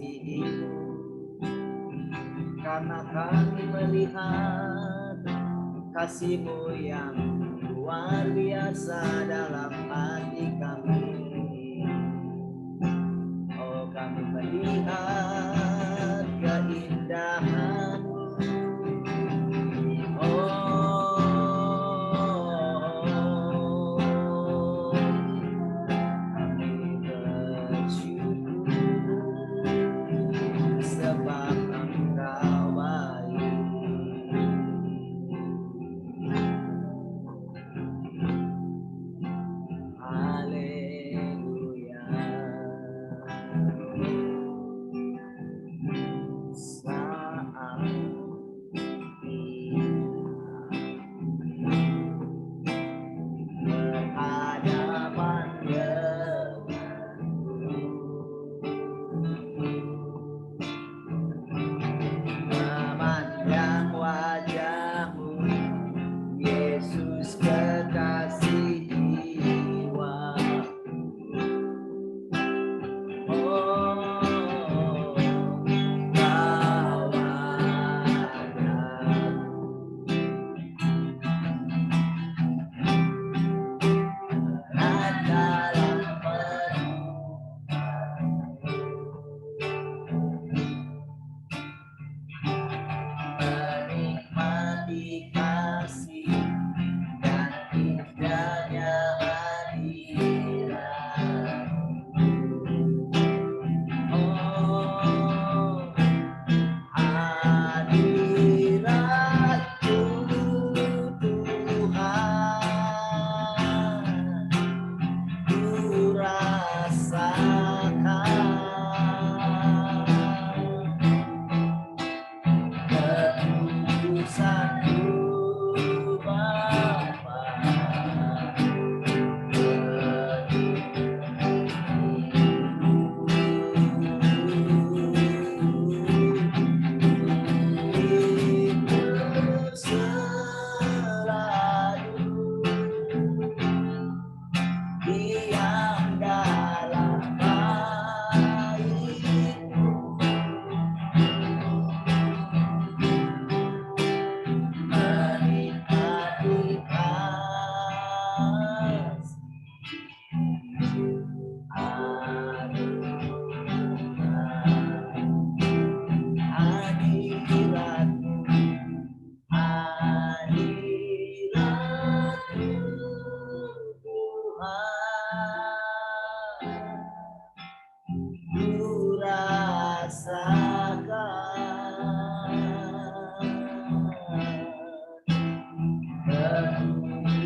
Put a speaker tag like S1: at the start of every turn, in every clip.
S1: mengasihi-Mu, karena kami melihat kasih-Mu yang luar biasa dalam hati kami. Oh, kami melihat keindahan-Mu. Kami bersyukur sebab Engkau baik. Haleluya. Saat berhadapan denganmu, memandang wajah-Mu, Yesus kekasih jiwa. Oh, Kau ada dalam menikmati kasih dan indahnya hadirat. Oh, hadirat-Mu Tuhan, ku rasakan ketulusan-Mu Bapa. Hidup selalu diam dalam baik-Mu, menikmati kasih hadirat-Mu, hadirat-Mu Tuhan, ku rasakan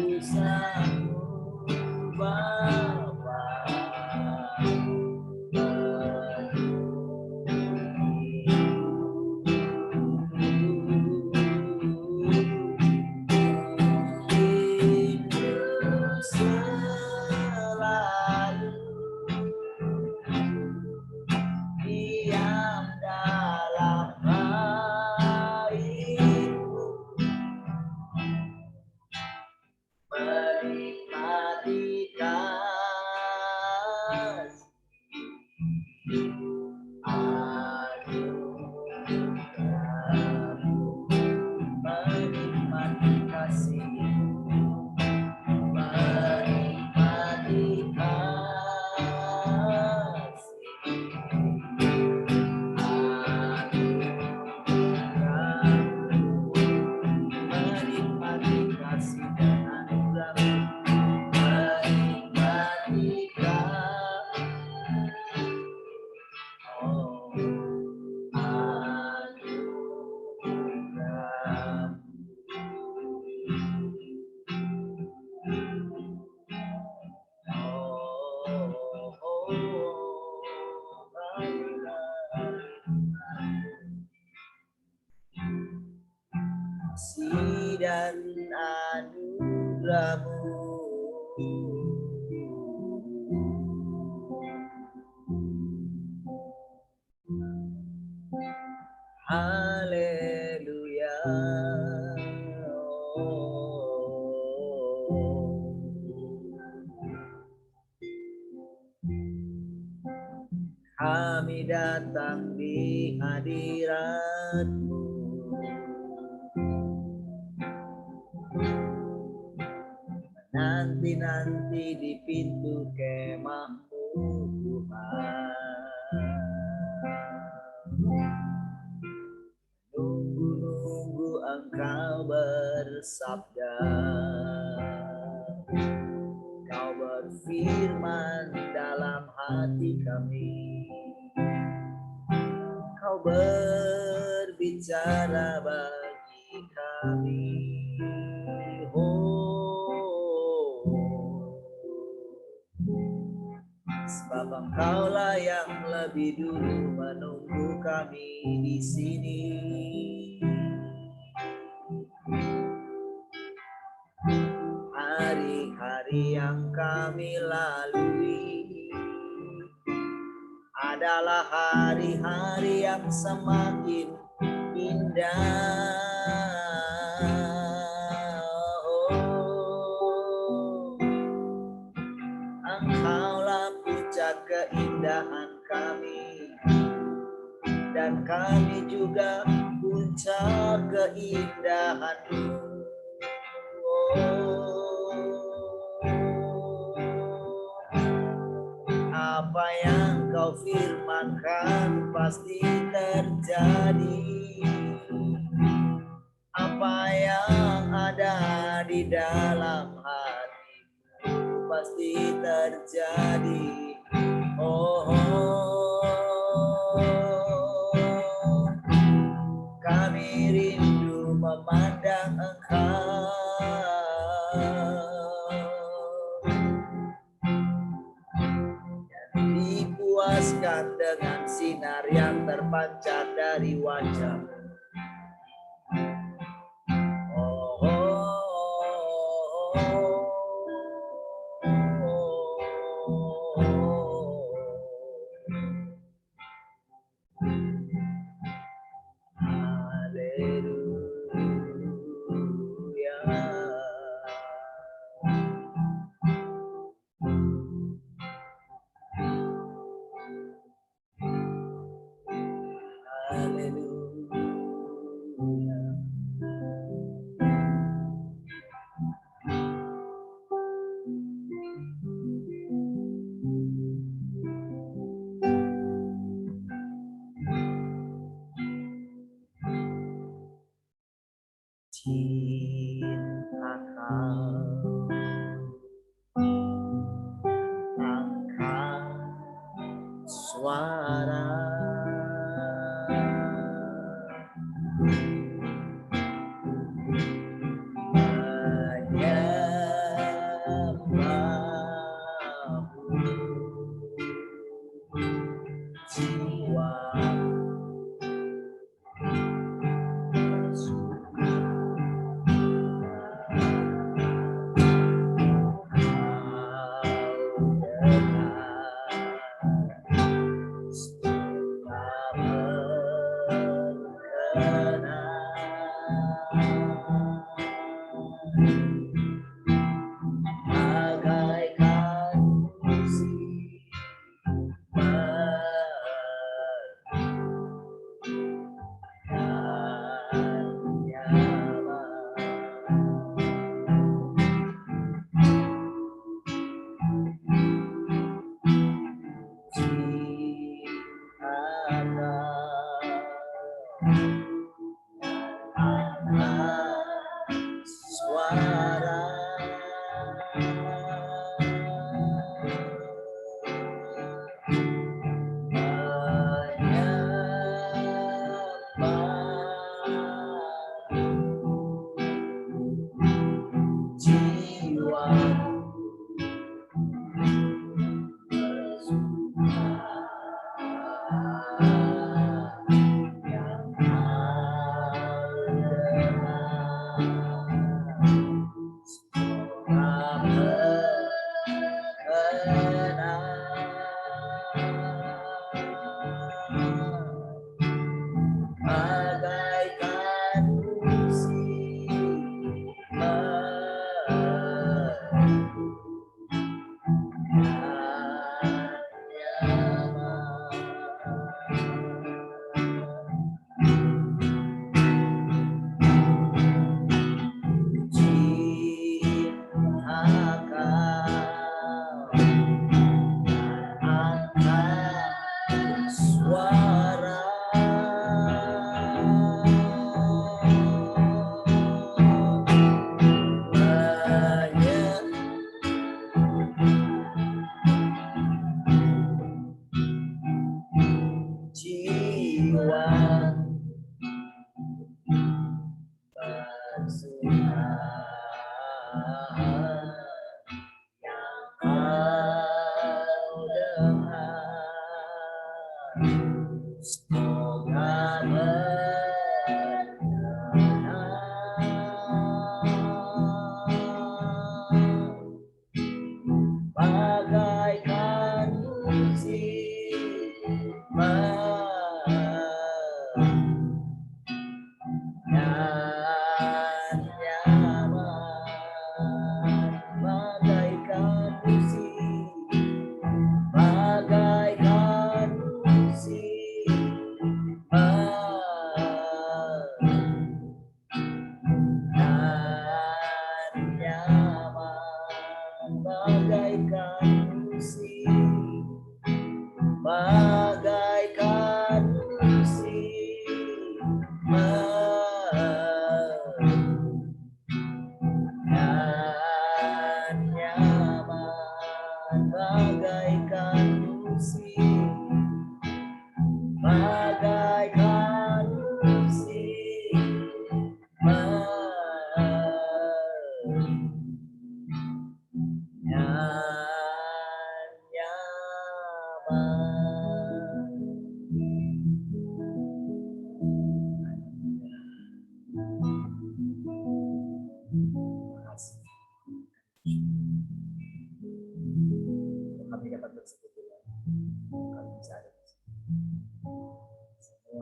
S1: ketulusan-Mu Bapa. Hidup selalu diam dalam baik-Mu, menikmati kasih anugerah-Mu, menikmati kasih-Mu, menikmati menikmati kasih dan anugerah-Mu, menikmati kasih dan anugerah-Mu. Haleluya. Kami datang di hadirat-Mu. Nanti-nanti di pintu kemah-Mu Tuhan. Nunggu-nunggu Engkau bersabda, Kau berfirman dalam hati kami, Kau berbicara bagi kami. Sebab Engkaulah yang lebih dulu menunggu kami di sini. Hari-hari yang kami lalui adalah hari-hari yang semakin indah. Engkaulah puncak keindahan kami, dan kami juga puncak keindahan-Mu. Apa yang Kau firmankan pasti terjadi. Apa yang ada di dalam hati-Mu pasti terjadi. Kami rindu memandang Engkau, dan dipuaskan dengan sinar yang terpancar dari wajah-Mu. Cinta Kau angkat suara, menyembah jiwa yang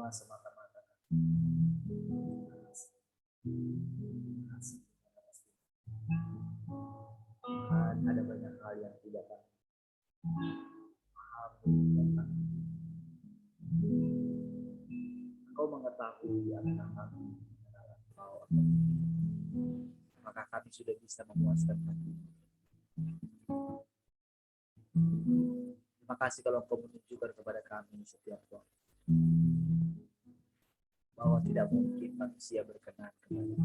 S1: semua semata-mata. Ada banyak hal yang tidak kami pahami tentang Engkau mengetahui apakah kami mengenal Engkau, maka kami sudah bisa memuaskan hati. Terima kasih kalau Engkau menunjukkan kepada kami setiap waktu bahwa tidak mungkin manusia berkenan kepada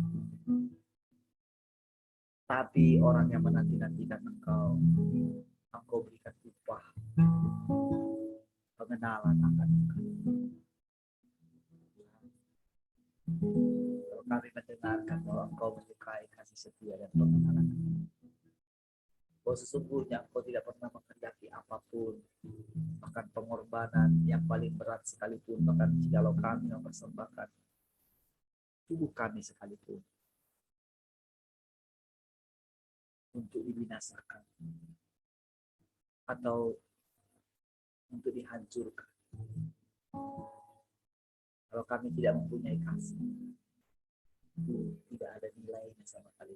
S1: tapi orang yang menanti-nantikan Engkau berikan upah pengenalan akan Engkau. Kalau kami mendengarkan bahwa Engkau menyukai kasih setia dan pengenalan, bahwa sesungguhnya Engkau tidak pernah menghendaki apapun, bahkan pengorbanan yang paling berat sekalipun, bahkan jikalau kami mempersembahkan tubuh kami sekalipun untuk dibinasakan atau untuk dihancurkan. Kalau kami tidak mempunyai kasih, itu tidak ada nilainya sama sekali.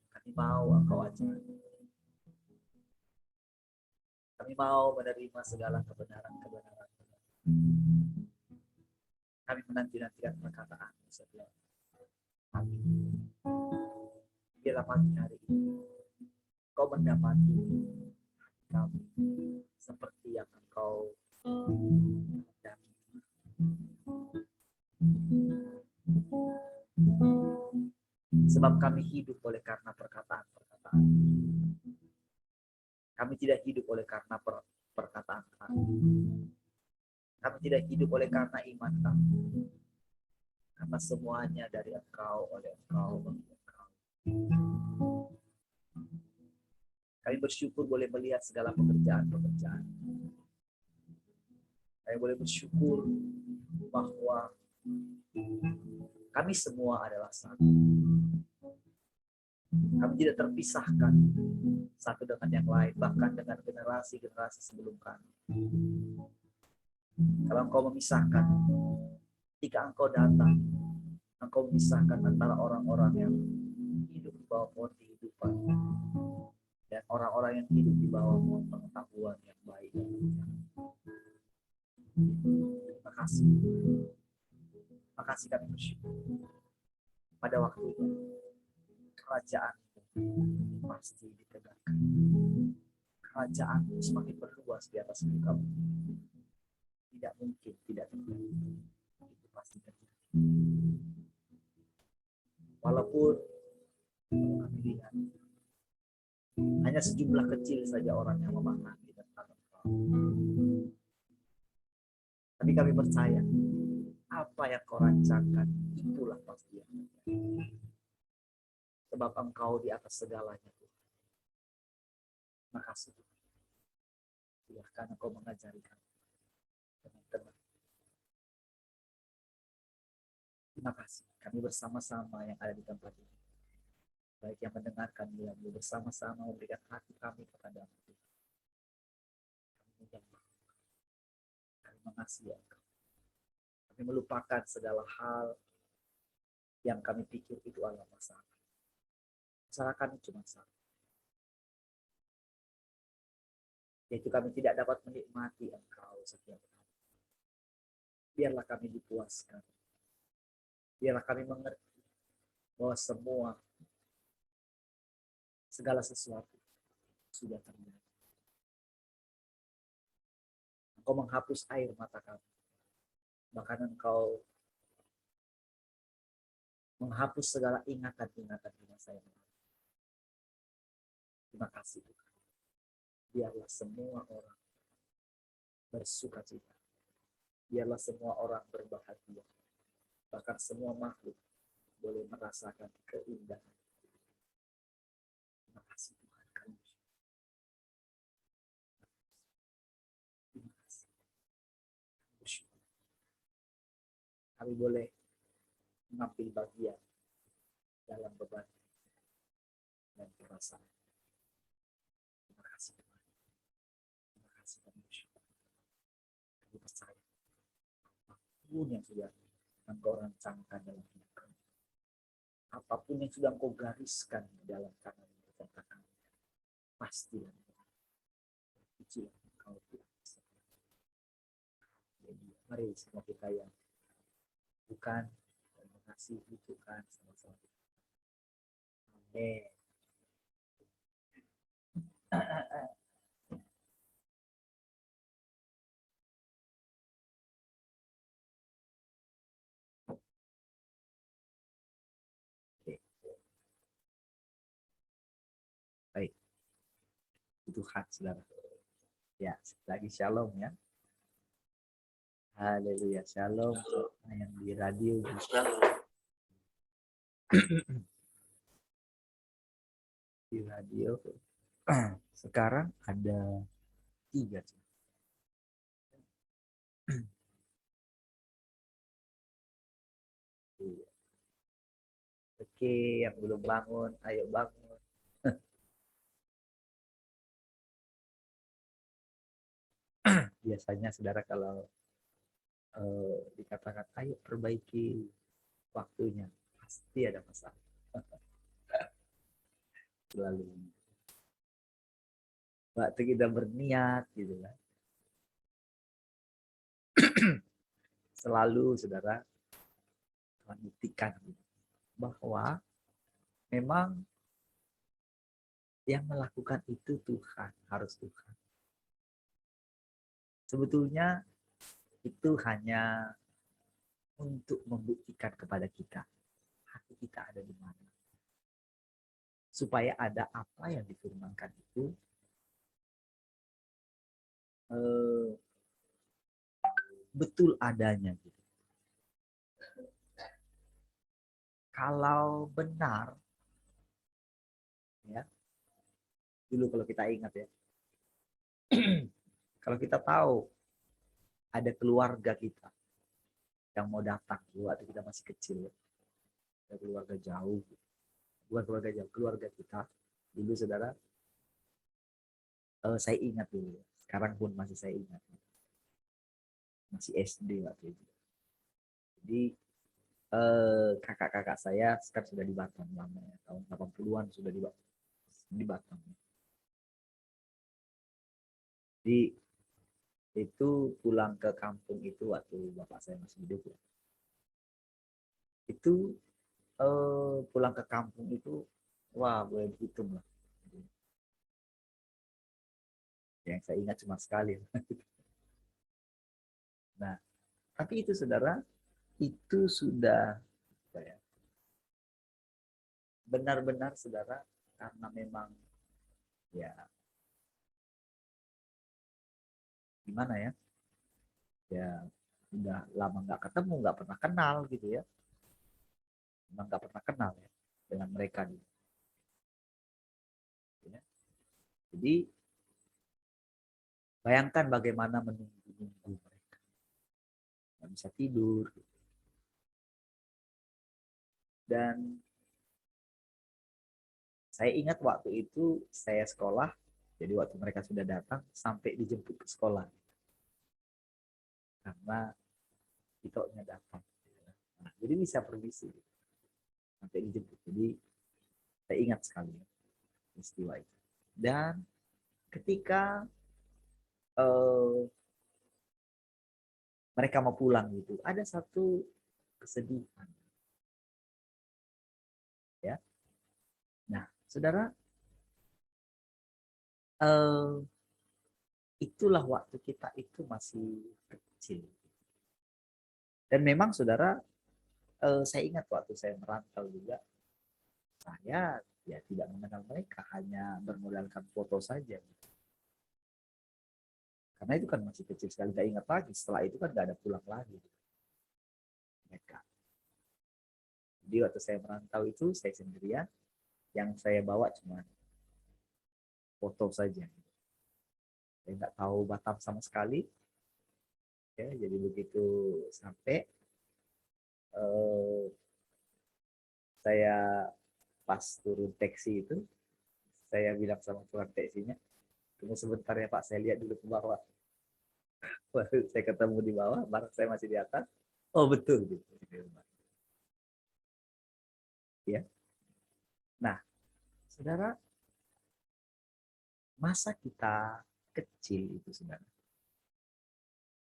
S1: Kami mau Engkau ajari. Kami mau menerima segala kebenaran-kebenaran. Kami menanti-nantikan perkataan-Mu setiap hari. Biarlah pagi hari ini Engkau mendapati kami seperti yang Engkau kehendaki. Sebab kami hidup oleh karena perkataan-perkataan. Kami tidak hidup oleh karena perkataan kami. Kami tidak hidup oleh karena iman kami. Karena semuanya dari Engkau, oleh Engkau, bagi Engkau. Kami bersyukur boleh melihat segala pekerjaan-pekerjaan. Kami boleh bersyukur bahwa kami semua adalah satu. Kami tidak terpisahkan satu dengan yang lain, bahkan dengan generasi-generasi sebelum kami. Kalau Engkau memisahkan, ketika Engkau datang, Engkau memisahkan antara orang-orang yang hidup di bawah pohon kehidupan dan orang-orang yang hidup di bawah pohon pengetahuan yang baik. Terima kasih. Terima kasih kami bersyukur. Pada waktunya, kerajaan pasti ditegakkan. Kerajaan semakin berluas di atas muka bumi. Tidak mungkin tidak terjadi. Itu pasti terjadi. Walaupun kami lihat hanya sejumlah kecil saja orang yang memahami tentang Engkau. Tapi kami percaya apa yang Kau rancangkan itulah pasti yang terjadi. Sebab Engkau di atas segalanya, Tuhan. Terima kasih, Tuhan. Silahkan Engkau mengajari kami dengan tenang. Terima kasih. Kami bersama-sama yang ada di tempat ini, baik yang mendengarkan lagu, bersama-sama memberikan hati kami kepada-Mu. Kami menyembah, kami mengasihi Engkau. Kami melupakan segala hal yang kami pikir itu adalah masalah. Masalah kami cuma satu, yaitu kami tidak dapat menikmati Engkau setiap hari. Biarlah kami dipuaskan. Biarlah kami mengerti bahwa segala sesuatu sudah terjadi. Engkau menghapus air mata kami. Bahkan Engkau menghapus segala ingatan-ingatan di masa yang lalu. Terima kasih, Tuhan. Biarlah semua orang bersuka cita. Biarlah semua orang berbahagia. Bahkan semua makhluk boleh merasakan keindahan. Terima kasih, Tuhan. Terima kasih. Bersyukur. Kami boleh mengambil bagian dalam beban dan perasaan. Terima kasih, Tuhan. Terima kasih, kami bersyukur. apapun yang sudah engkau rancangkan dalam hidup kamu, apapun yang sudah engkau gariskan dalam tangan kamu, pastilah pujilah engkau Tuhan. Jadi mari semua kita yang bukan dan mengasihi Tuhan sama-sama. Amin. Oke. Baik, Tuhan saudara. Ya, lagi shalom ya. Haleluya, shalom yang di radio. Di radio sekarang ada 3. Oke, yang belum bangun, ayo bangun. Biasanya saudara kalau dikatakan ayo perbaiki waktunya, pasti ada masalah. Selalu. Waktu kita berniat gitu kan. Selalu saudara membuktikan bahwa memang yang melakukan itu Tuhan, harus Tuhan. Sebetulnya itu hanya untuk membuktikan kepada kita hati kita ada di mana. Supaya ada apa yang difirmankan itu betul adanya gitu. Kalau benar ya, dulu kalau kita ingat ya, kalau kita tahu ada keluarga kita yang mau datang waktu kita masih kecil ya, ada keluarga jauh, bukan keluarga jauh, keluarga kita dulu saudara, saya ingat dulu ya. Sekarang pun masih saya ingat, masih SD waktu itu. Jadi kakak-kakak saya sekarang sudah di Batam lama ya, tahun 80-an sudah di Batam. Jadi itu pulang ke kampung itu waktu bapak saya masih hidup ya. Itu pulang ke kampung itu wah boleh dihitung lah. Yang saya ingat cuma sekali. Nah, tapi itu saudara, itu sudah ya, benar-benar saudara, karena memang ya gimana ya, ya udah lama nggak ketemu, nggak pernah kenal gitu ya, memang nggak pernah kenal ya dengan mereka gitu. Ya. Jadi bayangkan bagaimana menunggu mereka, nggak bisa tidur gitu. Dan saya ingat waktu itu saya sekolah, jadi waktu mereka sudah datang sampai dijemput ke sekolah karena ditoknya datang. Nah, jadi bisa permisi sampai dijemput. Jadi saya ingat sekali peristiwa itu. Dan ketika mereka mau pulang gitu, ada satu kesedihan. Ya, nah saudara, itulah waktu kita itu masih kecil. Dan memang saudara, saya ingat waktu saya merantau juga, saya ya tidak mengenal mereka, hanya bermodalkan foto saja. Karena itu kan masih kecil sekali, nggak ingat lagi. Setelah itu kan nggak ada pulang lagi mereka. Jadi waktu saya merantau itu saya sendirian, yang saya bawa cuma foto saja. Saya nggak tahu Batam sama sekali. Ya, jadi begitu sampai saya pas turun taksi itu, saya bilang sama tukang taksinya, tunggu sebentar ya Pak, saya lihat dulu ke bawah. Saya ketemu di bawah, barang saya masih di atas. Oh betul gitu. Ya. Nah, saudara, masa kita kecil itu sebenarnya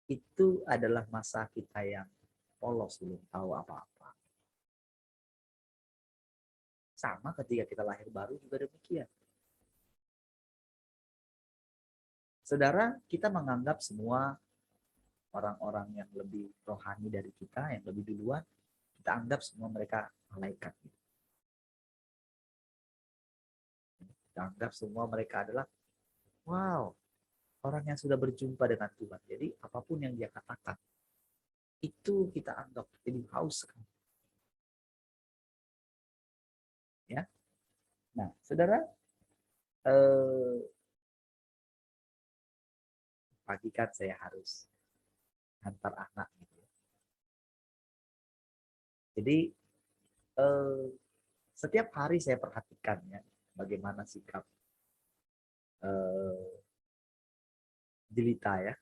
S1: itu adalah masa kita yang polos, belum tahu apa-apa. Sama ketika kita lahir baru juga demikian. Saudara, kita menganggap semua orang-orang yang lebih rohani dari kita, yang lebih duluan, kita anggap semua mereka malaikat. Kita anggap semua mereka adalah, wow, orang yang sudah berjumpa dengan Tuhan. Jadi apapun yang dia katakan, itu kita anggap jadi haus sekali. Ya. Nah, saudara, pagi kan saya harus antar anak gitu. Jadi setiap hari saya perhatikan ya bagaimana sikap jelita ya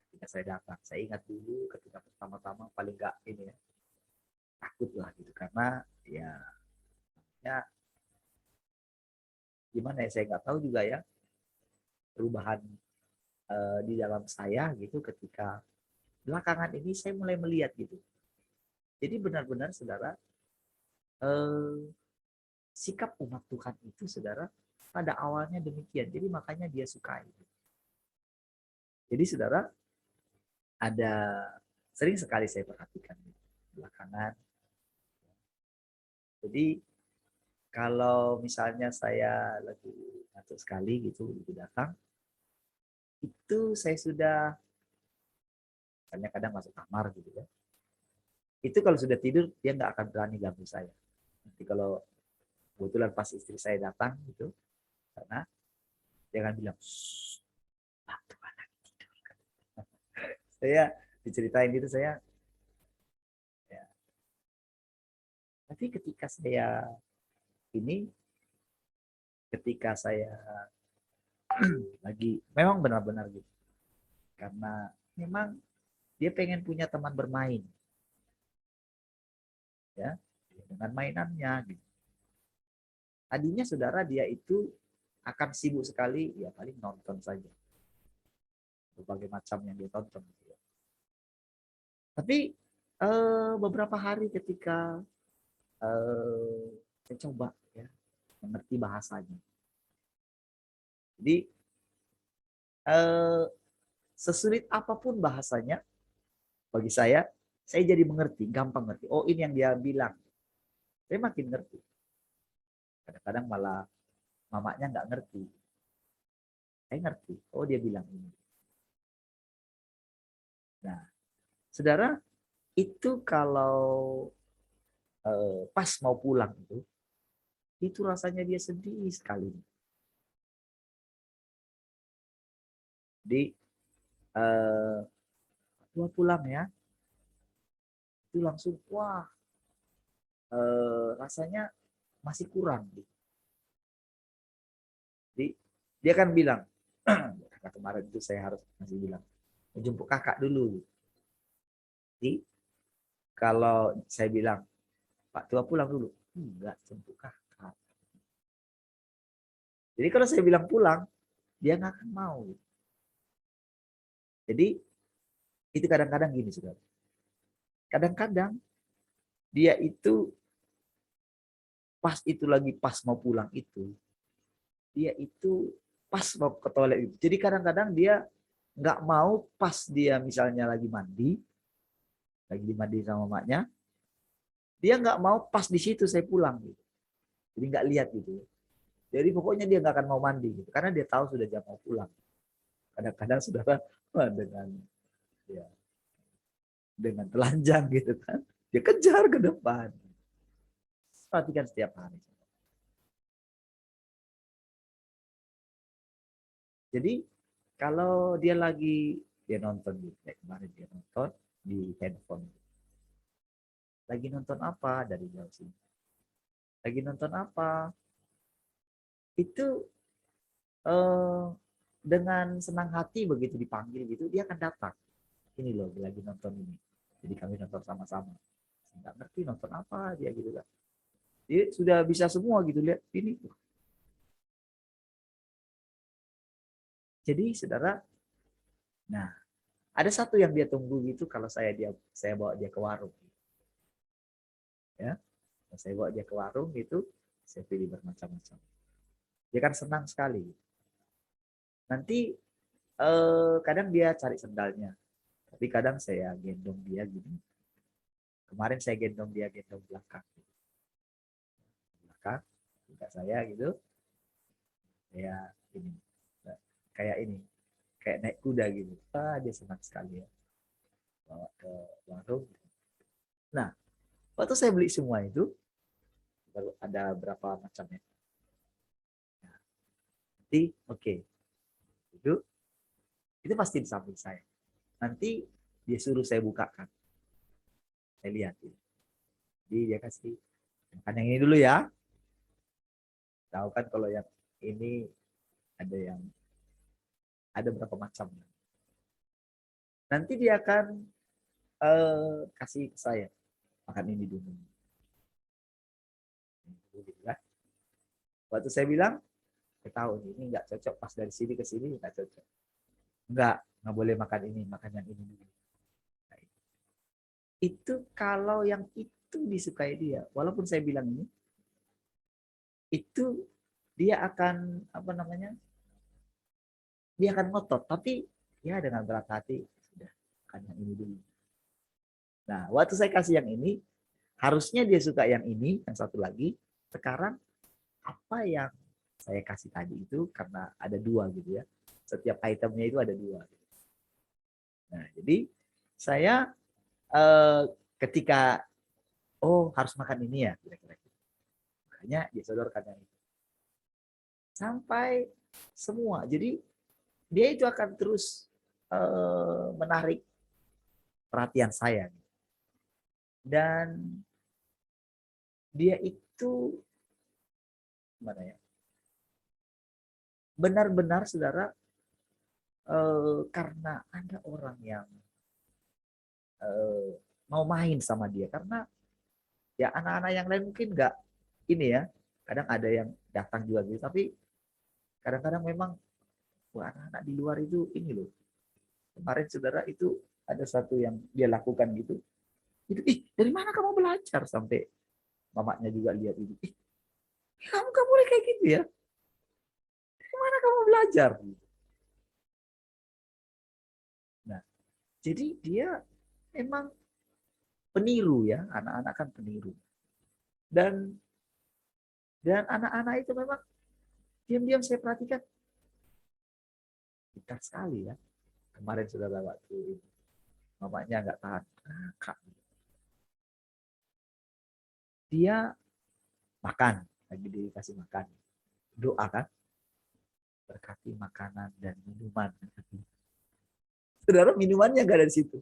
S1: ketika saya datang. Saya ingat dulu ketika pertama-tama paling nggak ini ya takut lah gitu karena ya gimana ya saya nggak tahu juga ya perubahan di dalam saya gitu ketika belakangan ini saya mulai melihat gitu. Jadi benar-benar saudara eh, sikap umat Tuhan itu saudara pada awalnya demikian. Jadi makanya dia sukai. Jadi saudara ada sering sekali saya perhatikan belakangan. Jadi kalau misalnya saya lagi ngantuk sekali gitu datang, itu saya sudah misalnya kadang masuk kamar gitu ya. Itu kalau sudah tidur dia nggak akan berani ganggu saya. Nanti kalau kebetulan pas istri saya datang gitu, karena dia akan bilang, bantu anak tidur. Saya diceritain gitu saya, ya. Tapi ini, ketika saya lagi, memang benar-benar gitu, karena memang dia pengen punya teman bermain, ya, dengan mainannya gitu. Tadinya saudara dia itu akan sibuk sekali, ya paling nonton saja berbagai macam yang dia tonton. Gitu ya. Tapi beberapa hari ketika saya coba ya mengerti bahasanya. Jadi eh, sesulit apapun bahasanya bagi saya jadi mengerti, gampang ngerti. Oh ini yang dia bilang. Saya makin ngerti. Kadang-kadang malah mamanya nggak ngerti. Saya ngerti. Oh dia bilang ini. Nah, saudara, itu kalau pas mau pulang itu rasanya dia sedih sekali. Jadi gua pulang ya, itu langsung wah rasanya masih kurang. Jadi dia kan bilang, kemarin itu saya harus masih bilang, jemput kakak dulu. Jadi kalau saya bilang, Pak tua pulang dulu, enggak jemput kakak. Jadi kalau saya bilang pulang, dia nggak akan mau. Jadi itu kadang-kadang gini saudara. Kadang-kadang dia itu pas itu lagi pas mau pulang dia itu pas mau ke toilet itu. Jadi kadang-kadang dia nggak mau pas dia misalnya lagi mandi sama maknya, dia nggak mau pas di situ saya pulang gitu. Jadi nggak lihat gitu. Jadi pokoknya dia nggak akan mau mandi gitu, karena dia tahu sudah jam mau pulang. Kadang-kadang saudara dengan ya, dengan telanjang gitu kan, dia kejar ke depan. Perhatikan setiap hari. Jadi kalau dia nonton gitu, kayak kemarin dia nonton di handphone. Lagi nonton apa dari jauh sini? Lagi nonton apa? Itu eh, dengan senang hati begitu dipanggil gitu, dia akan datang. Ini loh, lagi nonton ini. Jadi kami nonton sama-sama. Nggak ngerti nonton apa dia gitu kan. Dia sudah bisa semua gitu, lihat ini. Jadi saudara, nah ada satu yang dia tunggu gitu kalau saya bawa dia ke warung. Ya, saya bawa dia ke warung gitu, saya pilih bermacam-macam. Dia kan senang sekali. Nanti kadang dia cari sendalnya, tapi kadang saya gendong dia gini. Kemarin saya gendong dia gendong belakang, belakang, juga saya gitu, saya ini kayak ini, kayak naik kuda gitu. Dia senang sekali ya bawa ke warung. Nah, waktu saya beli semua itu, baru ada berapa macamnya. Nah, nanti oke, itu pasti di samping saya. Nanti dia suruh saya bukakan, saya lihat. Jadi dia kasih makan yang ini dulu ya. Tahu kan kalau yang ini ada ada berapa macam. Nanti dia akan kasih ke saya makan ini dulu. Waktu saya bilang, saya tahu ini nggak cocok, pas dari sini ke sini nggak cocok. Nggak boleh makan ini, makan yang ini dulu. Nah, itu kalau yang itu disukai dia, walaupun saya bilang ini, itu dia akan apa namanya? Dia akan ngotot, tapi ya dengan berat hati sudah makan yang ini dulu. Nah, waktu saya kasih yang ini, harusnya dia suka yang ini, yang satu lagi. Sekarang apa yang saya kasih tadi itu karena ada dua gitu ya. Setiap itemnya itu ada dua. Nah, jadi saya ketika harus makan ini ya kira-kira. Makanya dia sodorkan yang itu. Sampai semua. Jadi dia itu akan terus menarik perhatian saya. Dan dia itu gimana ya? Benar-benar saudara karena ada orang yang mau main sama dia karena ya anak-anak yang lain mungkin nggak ini ya, kadang ada yang datang juga gitu, tapi kadang-kadang memang wah, anak-anak di luar itu ini loh, kemarin saudara itu ada satu yang dia lakukan gitu, itu dari mana kamu belajar, sampai mamanya juga lihat itu, kamu boleh kayak gitu ya, dari mana kamu belajar. Nah, jadi dia emang peniru ya, anak-anak kan peniru. Dan anak-anak itu memang diam-diam saya perhatikan pintar sekali ya. Kemarin sudah waktu mamanya nggak tahan, kak, dia makan, lagi dikasih makan, doa kan, berkati makanan dan minuman. Saudara, minumannya nggak ada di situ,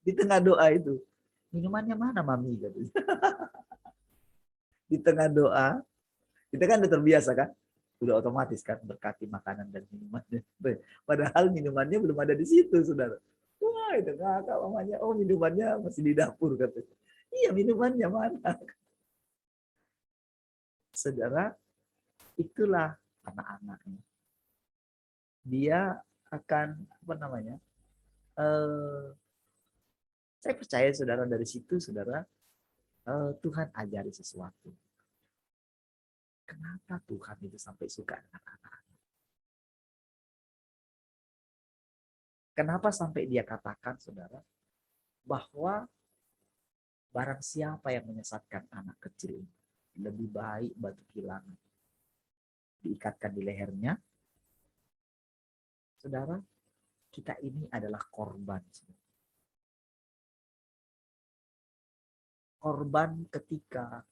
S1: di tengah doa itu. Minumannya mana mami, katanya. Di tengah doa kita kan udah terbiasa kan, udah otomatis kan berkati makanan dan minuman. Padahal minumannya belum ada di situ, saudara. Wah, itu ngakak mamanya, oh minumannya masih di dapur, katanya. Iya, minumannya mana? Saudara, itulah anak-anaknya. Dia akan apa namanya? Saya percaya saudara, dari situ saudara, Tuhan ajari sesuatu. Kenapa Tuhan itu sampai suka dengan anak? Kenapa sampai dia katakan saudara bahwa barang siapa yang menyesatkan anak kecil ini, lebih baik batu kilangan diikatkan di lehernya. Saudara, kita ini adalah korban. Korban ketika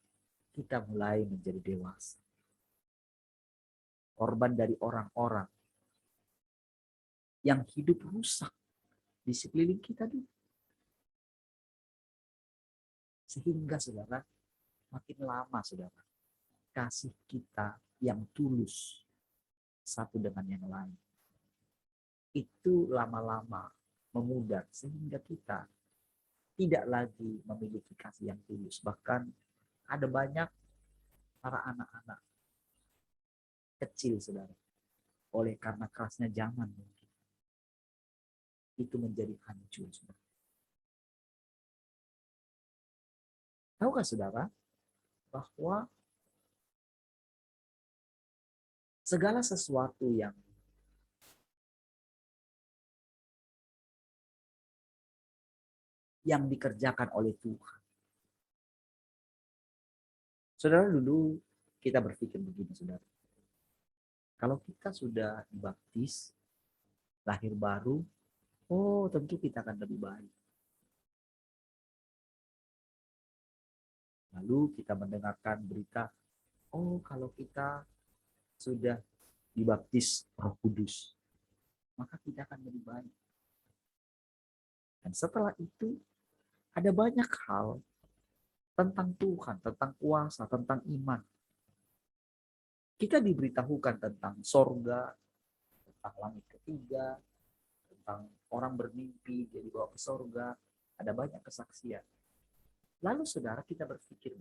S1: kita mulai menjadi dewasa. Korban dari orang-orang yang hidup rusak di sekeliling kita dulu. Sehingga saudara, makin lama saudara, kasih kita yang tulus satu dengan yang lain, itu lama-lama memudar sehingga kita tidak lagi memiliki kasih yang tulus. Bahkan ada banyak para anak-anak kecil, saudara, oleh karena kerasnya zaman mungkin, itu menjadi hancur, saudara. Tahukah saudara bahwa segala sesuatu yang dikerjakan oleh Tuhan. Saudara, dulu kita berpikir begini, saudara. Kalau kita sudah dibaptis, lahir baru, oh tentu kita akan lebih baik. Lalu kita mendengarkan berita, oh kalau kita sudah dibaptis Roh Kudus, maka kita akan lebih baik. Dan setelah itu ada banyak hal tentang Tuhan, tentang kuasa, tentang iman. Kita diberitahukan tentang sorga, tentang langit ketiga, tentang orang bermimpi jadi bawa ke sorga. Ada banyak kesaksian. Lalu saudara, kita berpikir,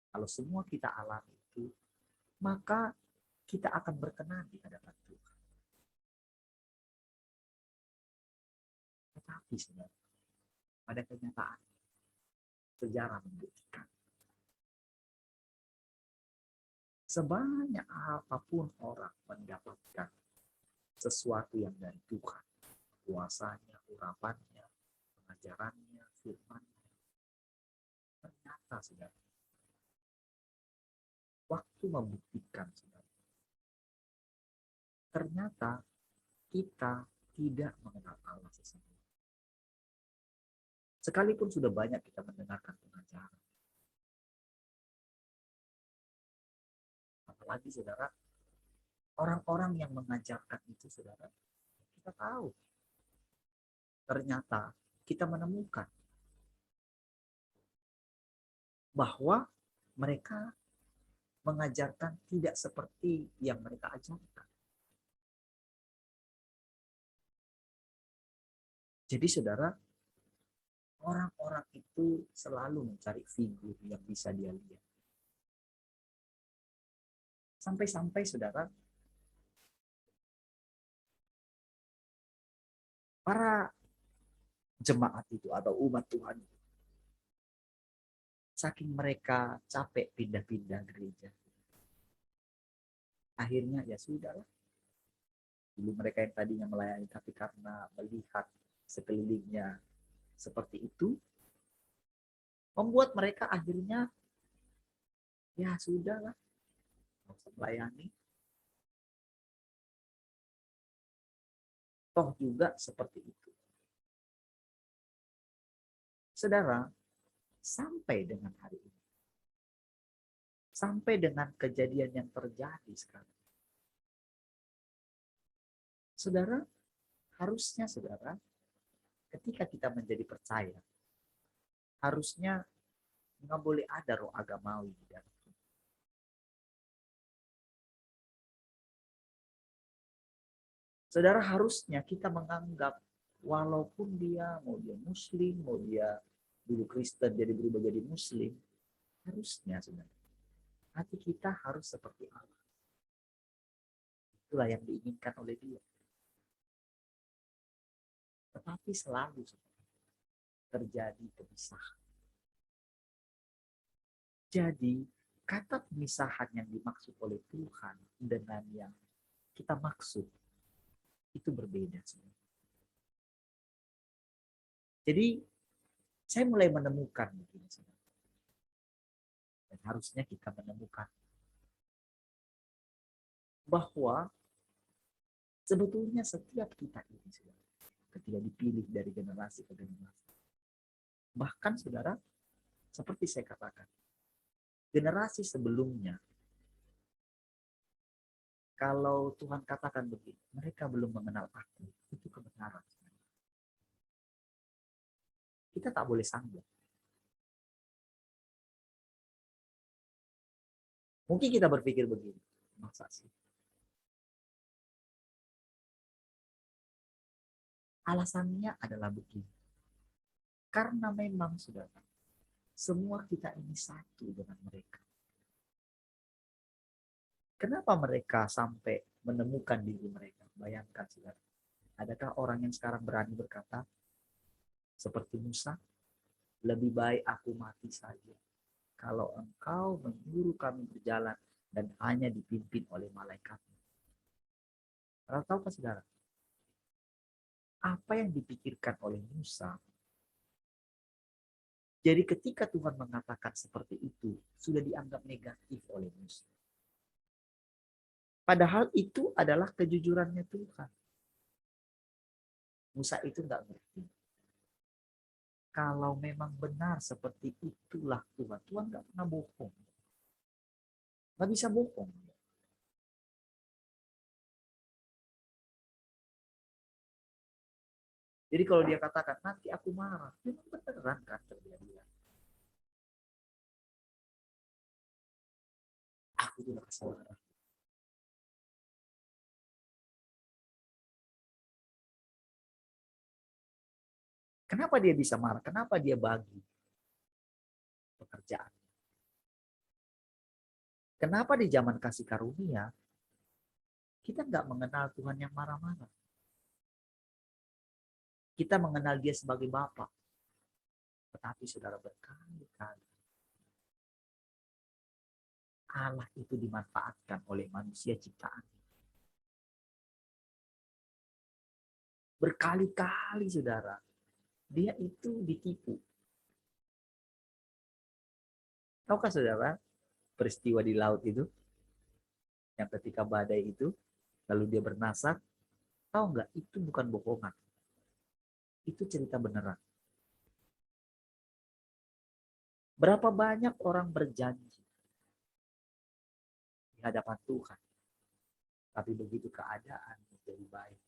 S1: kalau semua kita alami itu, maka kita akan berkenan di hadapan Tuhan. Tetapi saudara, pada kenyataan sejarah membuktikan, sebanyak apapun orang mendapatkan sesuatu yang dari Tuhan, kuasanya, urapannya, pengajarannya, firman-Nya, ternyata saudara, waktu membuktikan saudara, ternyata kita tidak mengenal Allah sesungguhnya. Sekalipun sudah banyak kita mendengarkan pengajaran, apalagi saudara, orang-orang yang mengajarkan itu saudara, kita tahu, ternyata kita menemukan bahwa mereka mengajarkan tidak seperti yang mereka ajarkan. Jadi saudara, orang-orang itu selalu mencari figur yang bisa dia lihat. Sampai-sampai saudara, para jemaat itu atau umat Tuhan itu, saking mereka capek pindah-pindah gereja, akhirnya ya sudahlah. Dulu mereka yang tadinya melayani, tapi karena melihat sekelilingnya seperti itu, membuat mereka akhirnya ya sudahlah, nggak usah melayani. Toh juga seperti itu. Saudara, sampai dengan hari ini, sampai dengan kejadian yang terjadi sekarang, saudara, harusnya saudara, ketika kita menjadi percaya, harusnya nggak boleh ada roh agamawi di dalam. Saudara, harusnya kita menganggap walaupun mau dia muslim, mau dia dulu Kristen jadi berubah jadi muslim, harusnya saudara, hati kita harus seperti Allah. Itulah yang diinginkan oleh dia. Tetapi selalu saudara, terjadi pemisahan. Jadi kata pemisahan yang dimaksud oleh Tuhan dengan yang kita maksud itu berbeda sebenarnya. Jadi saya mulai menemukan begini, dan harusnya kita menemukan bahwa sebetulnya setiap kita ini saudara, ketika dipilih dari generasi ke generasi, bahkan saudara, seperti saya katakan, generasi sebelumnya, kalau Tuhan katakan begini, mereka belum mengenal aku, itu kebenaran. Kita tak boleh sanggup. Mungkin kita berpikir begini, masa sih? Alasannya adalah begini. Karena memang saudara, semua kita ini satu dengan mereka. Kenapa mereka sampai menemukan diri mereka? Bayangkan saudara. Adakah orang yang sekarang berani berkata seperti Musa, lebih baik aku mati saja. Kalau engkau menyuruh kami berjalan dan hanya dipimpin oleh malaikat. Kalau tahukah saudara, apa yang dipikirkan oleh Musa? Jadi ketika Tuhan mengatakan seperti itu, sudah dianggap negatif oleh Musa. Padahal itu adalah kejujurannya Tuhan. Musa itu nggak ngerti. Kalau memang benar seperti itulah Tuhan. Tuhan nggak pernah bohong. Nggak bisa bohong. Jadi kalau dia katakan, nanti aku marah. Memang beneran kan terjadi. Aku tidak kesalahan. Kenapa dia bisa marah? Kenapa dia bagi pekerjaan? Kenapa di zaman kasih karunia, kita nggak mengenal Tuhan yang marah-marah. Kita mengenal dia sebagai Bapa. Tetapi saudara, berkali-kali Allah itu dimanfaatkan oleh manusia ciptaan. Berkali-kali saudara, dia itu ditipu. Tahukah saudara peristiwa di laut itu? Yang ketika badai itu, lalu dia bernasar. Tahu nggak? Itu bukan bohongan. Itu cerita beneran. Berapa banyak orang berjanji di hadapan Tuhan. Tapi begitu keadaan menjadi baik,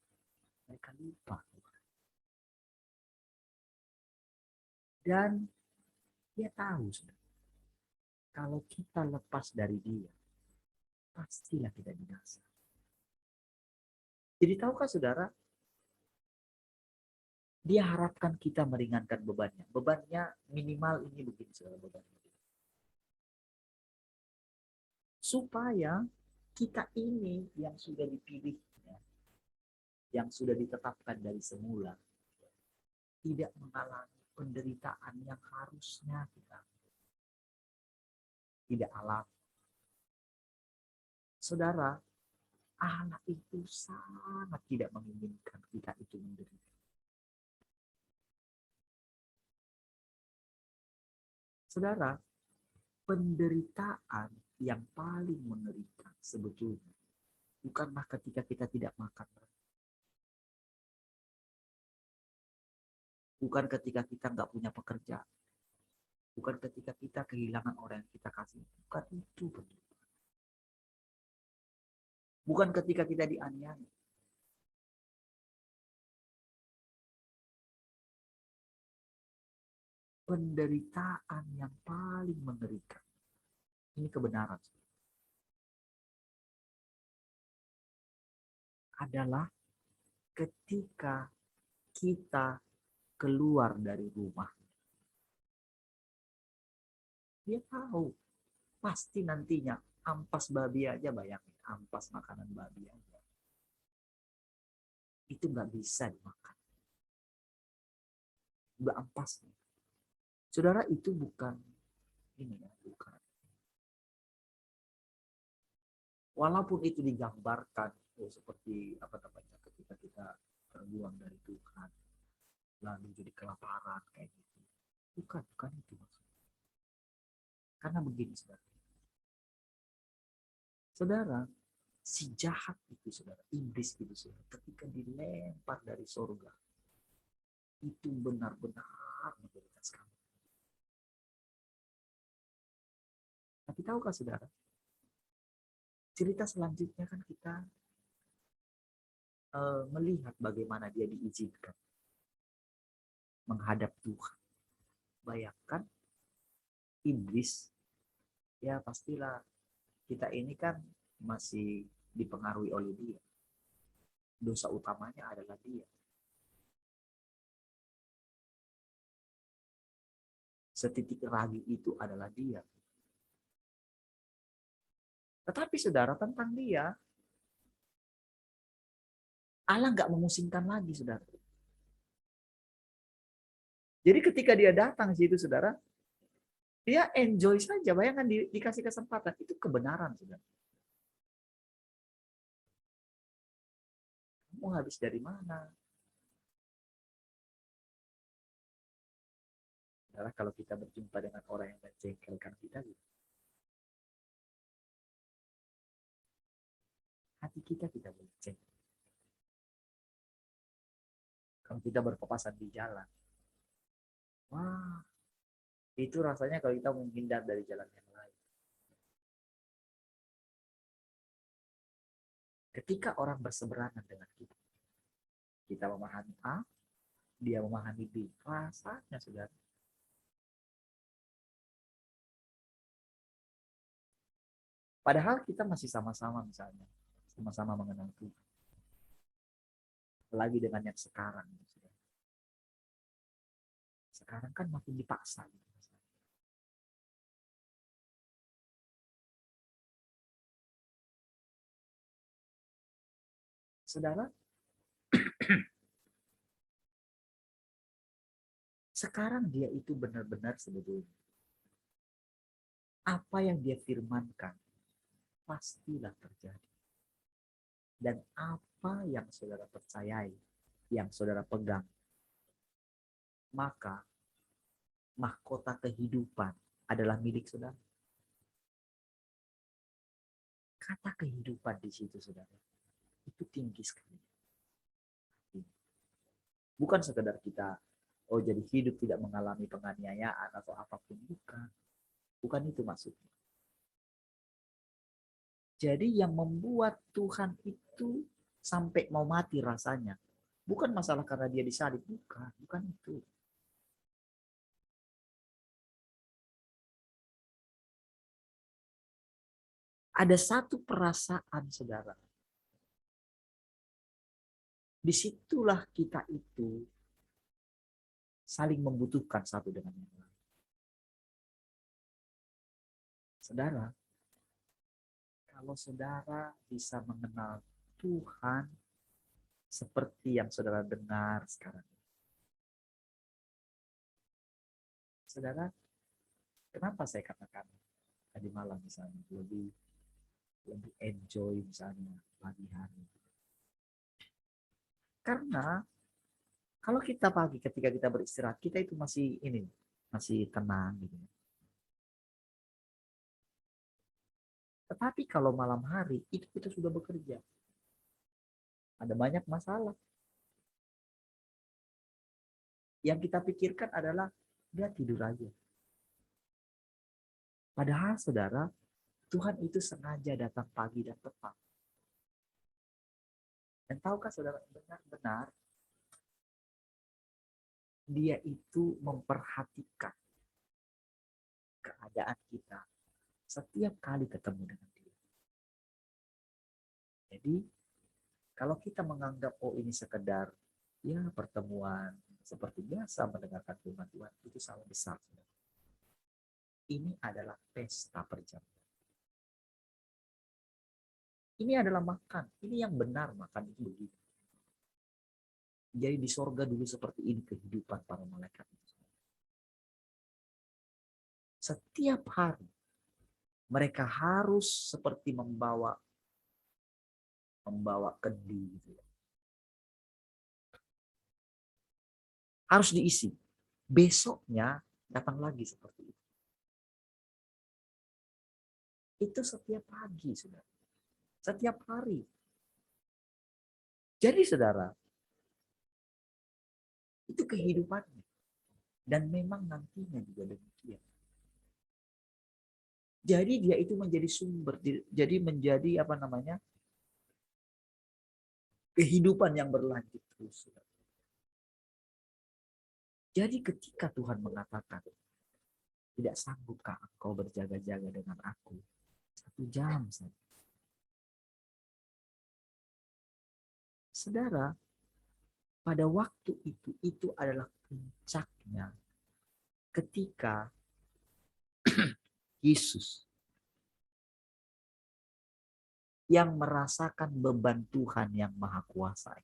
S1: mereka lupa. Dan dia tahu, kalau kita lepas dari dia, pastilah kita binasa. Jadi tahukah saudara, dia harapkan kita meringankan bebannya. Bebannya minimal ini begini saudara, bebannya. Supaya kita ini yang sudah dipilihnya, yang sudah ditetapkan dari semula, tidak mengalami penderitaan yang harusnya kita tidak alami. Saudara, Allah itu sangat tidak menginginkan kita itu menderita. Saudara, penderitaan yang paling mengerikan sebetulnya bukanlah ketika kita tidak makan. Bukan ketika kita nggak punya pekerjaan. Bukan ketika kita kehilangan orang yang kita kasih. Bukan itu penderitaan. Bukan ketika kita dianiaya. Penderitaan yang paling mengerikan. Ini kebenaran. Adalah ketika kita keluar dari rumah. Dia tahu pasti nantinya ampas babi aja, bayangin ampas makanan babi aja. Itu nggak bisa dimakan. Nggak ampas. Saudara, itu bukan ini ya, bukan. Walaupun itu digambarkan seperti apa namanya ketika kita terbuang dari Tuhan, lalu jadi kelaparan kayak gitu. Bukan itu maksudnya. Karena begini saudara. Saudara, si jahat itu saudara, iblis itu saudara, ketika dilempar dari surga, itu benar-benar menjadikan sekali. Tapi tahukah saudara, cerita selanjutnya kan kita melihat bagaimana dia diizinkan menghadap Tuhan. Bayangkan iblis, ya pastilah kita ini kan masih dipengaruhi oleh dia. Dosa utamanya adalah dia. Setitik ragu itu adalah dia. Tetapi saudara, tentang dia, Allah nggak memusingkan lagi, saudara. Jadi ketika dia datang situ, saudara, dia enjoy saja. Bayangkan dikasih kesempatan. Itu kebenaran, saudara. Kamu habis dari mana? Saudara, kalau kita berjumpa dengan orang yang menjengkelkan kita, hati kita tidak boleh jengkel. Kalau kita berpapasan di jalan, wah, itu rasanya kalau kita menghindar dari jalan yang lain. Ketika orang berseberangan dengan kita, kita memahami A, dia memahami B. Rasanya, saudara. Padahal kita masih sama-sama misalnya. Sama-sama mengenal Tuhan. Apalagi dengan yang sekarang. Saudara. Sekarang kan makin dipaksa. Saudara, sekarang dia itu benar-benar sebetulnya. Apa yang dia firmankan, pastilah terjadi. Dan apa yang saudara percayai, yang saudara pegang, maka mahkota kehidupan adalah milik saudara. Kata kehidupan di situ, saudara, itu tinggi sekali. Bukan sekedar kita, oh jadi hidup tidak mengalami penganiayaan atau apapun. Bukan. Bukan itu maksudnya. Jadi yang membuat Tuhan itu sampai mau mati rasanya, bukan masalah karena dia disalib. Bukan itu. Ada satu perasaan, saudara. Disitulah kita itu saling membutuhkan satu dengan yang lain. Saudara, kalau saudara bisa mengenal Tuhan seperti yang saudara dengar sekarang. Saudara, kenapa saya katakan tadi malam misalnya lebih enjoy misalnya pagi hari. Karena kalau kita pagi ketika kita beristirahat, kita itu masih tenang gitu. Tetapi kalau malam hari itu kita sudah bekerja. Ada banyak masalah. Yang kita pikirkan adalah dia tidur aja. Padahal saudara, Tuhan itu sengaja datang pagi dan tepat. Dan tahukah saudara, benar-benar dia itu memperhatikan keadaan kita setiap kali ketemu dengan dia. Jadi kalau kita menganggap oh ini sekedar ya pertemuan seperti biasa mendengarkan firman Tuhan, itu salah besar. Ini adalah pesta perjamuan. Ini adalah makan. Ini yang benar makan itu begitu. Jadi di sorga dulu seperti ini kehidupan para malaikat itu. Setiap hari mereka harus seperti membawa kendi gitu. Harus diisi. Besoknya datang lagi seperti itu. Itu setiap pagi, saudara. Setiap hari. Jadi saudara, itu kehidupannya. Dan memang nantinya juga demikian. Jadi dia itu menjadi sumber, jadi menjadi kehidupan yang berlanjut terus. Jadi ketika Tuhan mengatakan, tidak sanggupkah engkau berjaga-jaga dengan aku 1 jam saja? Saudara, pada waktu itu adalah puncaknya ketika Yesus yang merasakan beban Tuhan yang maha kuasa.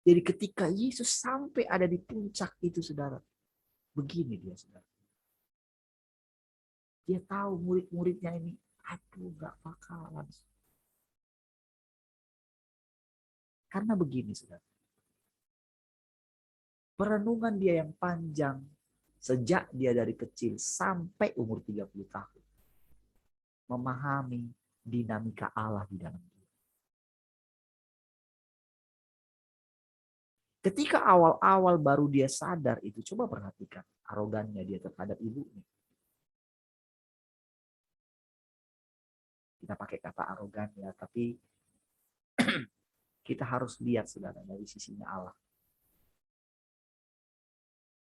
S1: Jadi ketika Yesus sampai ada di puncak itu, saudara, begini dia, saudara. Dia tahu murid-muridnya ini, aduh gak bakalan. Karena begini, saudara. Perenungan dia yang panjang, sejak dia dari kecil sampai umur 30 tahun. Memahami dinamika Allah di dalam dia. Ketika awal-awal baru dia sadar itu, coba perhatikan arogannya dia terhadap ibunya. Kita pakai kata arogan ya, tapi kita harus lihat, saudara, dari sisinya Allah.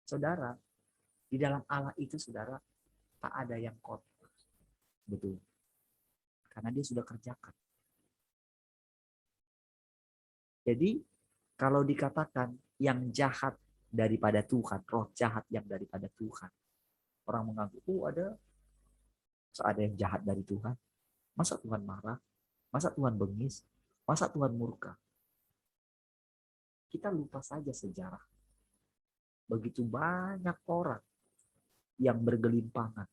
S1: Saudara, di dalam Allah itu, saudara, tak ada yang kotor. Betul. Karena dia sudah kerjakan. Jadi, kalau dikatakan yang jahat daripada Tuhan, roh jahat yang daripada Tuhan. Orang menganggap, ada yang jahat dari Tuhan. Masa Tuhan marah? Masa Tuhan bengis? Masa Tuhan murka? Kita lupa saja sejarah. Begitu banyak orang yang bergelimpangan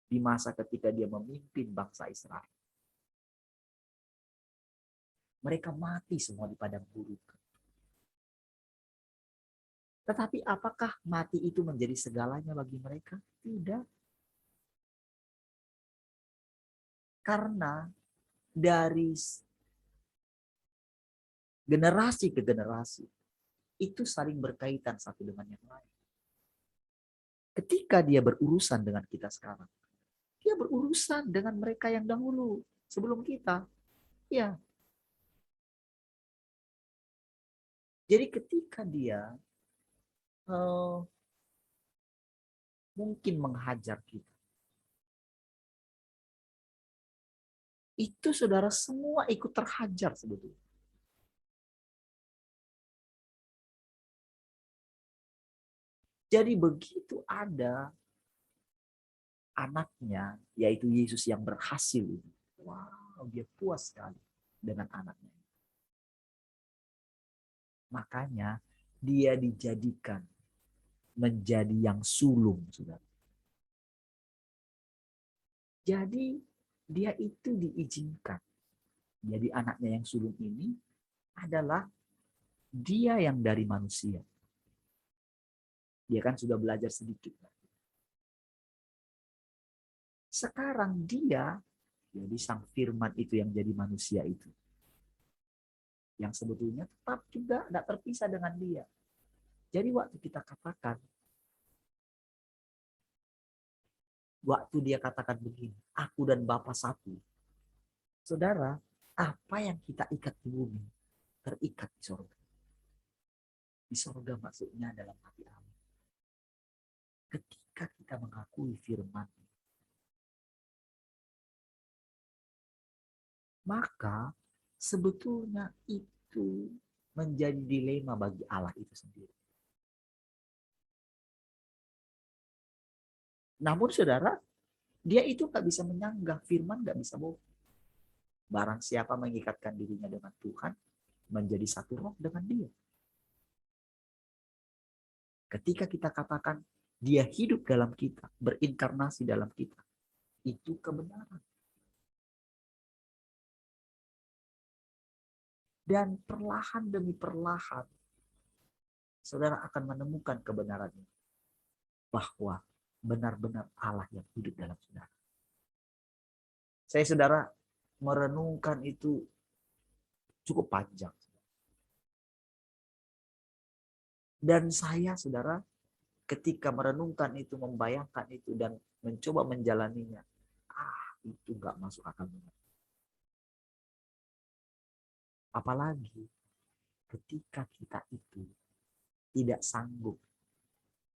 S1: di masa ketika dia memimpin bangsa Israel. Mereka mati semua di padang gurun. Tetapi apakah mati itu menjadi segalanya bagi mereka? Tidak. Karena dari generasi ke generasi itu saling berkaitan satu dengan yang lain. Ketika dia berurusan dengan kita sekarang, dia berurusan dengan mereka yang dahulu sebelum kita. Ya. Jadi ketika dia mungkin menghajar kita, itu saudara semua ikut terhajar sebetulnya. Jadi begitu ada anaknya, yaitu Yesus yang berhasil, wow, dia puas sekali dengan anaknya. Makanya dia dijadikan menjadi yang sulung, saudara. Jadi dia itu diizinkan. Jadi anaknya yang sulung ini adalah dia yang dari manusia. Dia kan sudah belajar sedikit. Sekarang dia, jadi sang firman itu yang jadi manusia itu. Yang sebetulnya tetap juga tidak terpisah dengan dia. Jadi waktu kita katakan, waktu dia katakan begini, aku dan Bapa satu. Saudara, apa yang kita ikat di bumi, terikat di sorga. Di sorga maksudnya dalam hati Allah. Ketika kita mengakui firman, maka sebetulnya itu menjadi dilema bagi Allah itu sendiri. Namun saudara, dia itu nggak bisa menyanggah, firman nggak bisa bohong. Barang siapa mengikatkan dirinya dengan Tuhan, menjadi satu roh dengan dia. Ketika kita katakan dia hidup dalam kita, berinkarnasi dalam kita, itu kebenaran. Dan perlahan demi perlahan, saudara akan menemukan kebenaran ini. Bahwa benar-benar Allah yang hidup dalam saudara. Saya, saudara, merenungkan itu cukup panjang. Dan saya, saudara, ketika merenungkan itu, membayangkan itu, dan mencoba menjalaninya, itu gak masuk akal. Apalagi ketika kita itu tidak sanggup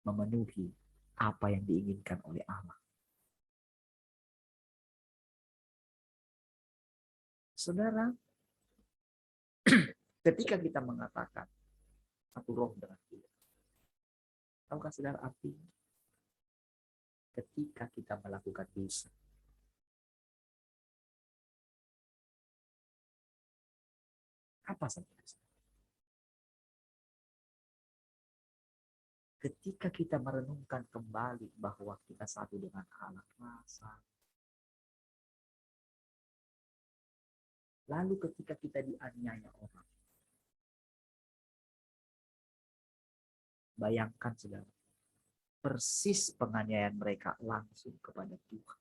S1: memenuhi apa yang diinginkan oleh Allah. Saudara, ketika kita mengatakan satu roh dengan dia. Tahukah saudara artinya? Ketika kita melakukan dosa, apa saja dosa? Ketika kita merenungkan kembali bahwa kita satu dengan Allah Maha, lalu ketika kita dianiaya orang, bayangkan saudara, persis penganiayaan mereka langsung kepada Tuhan.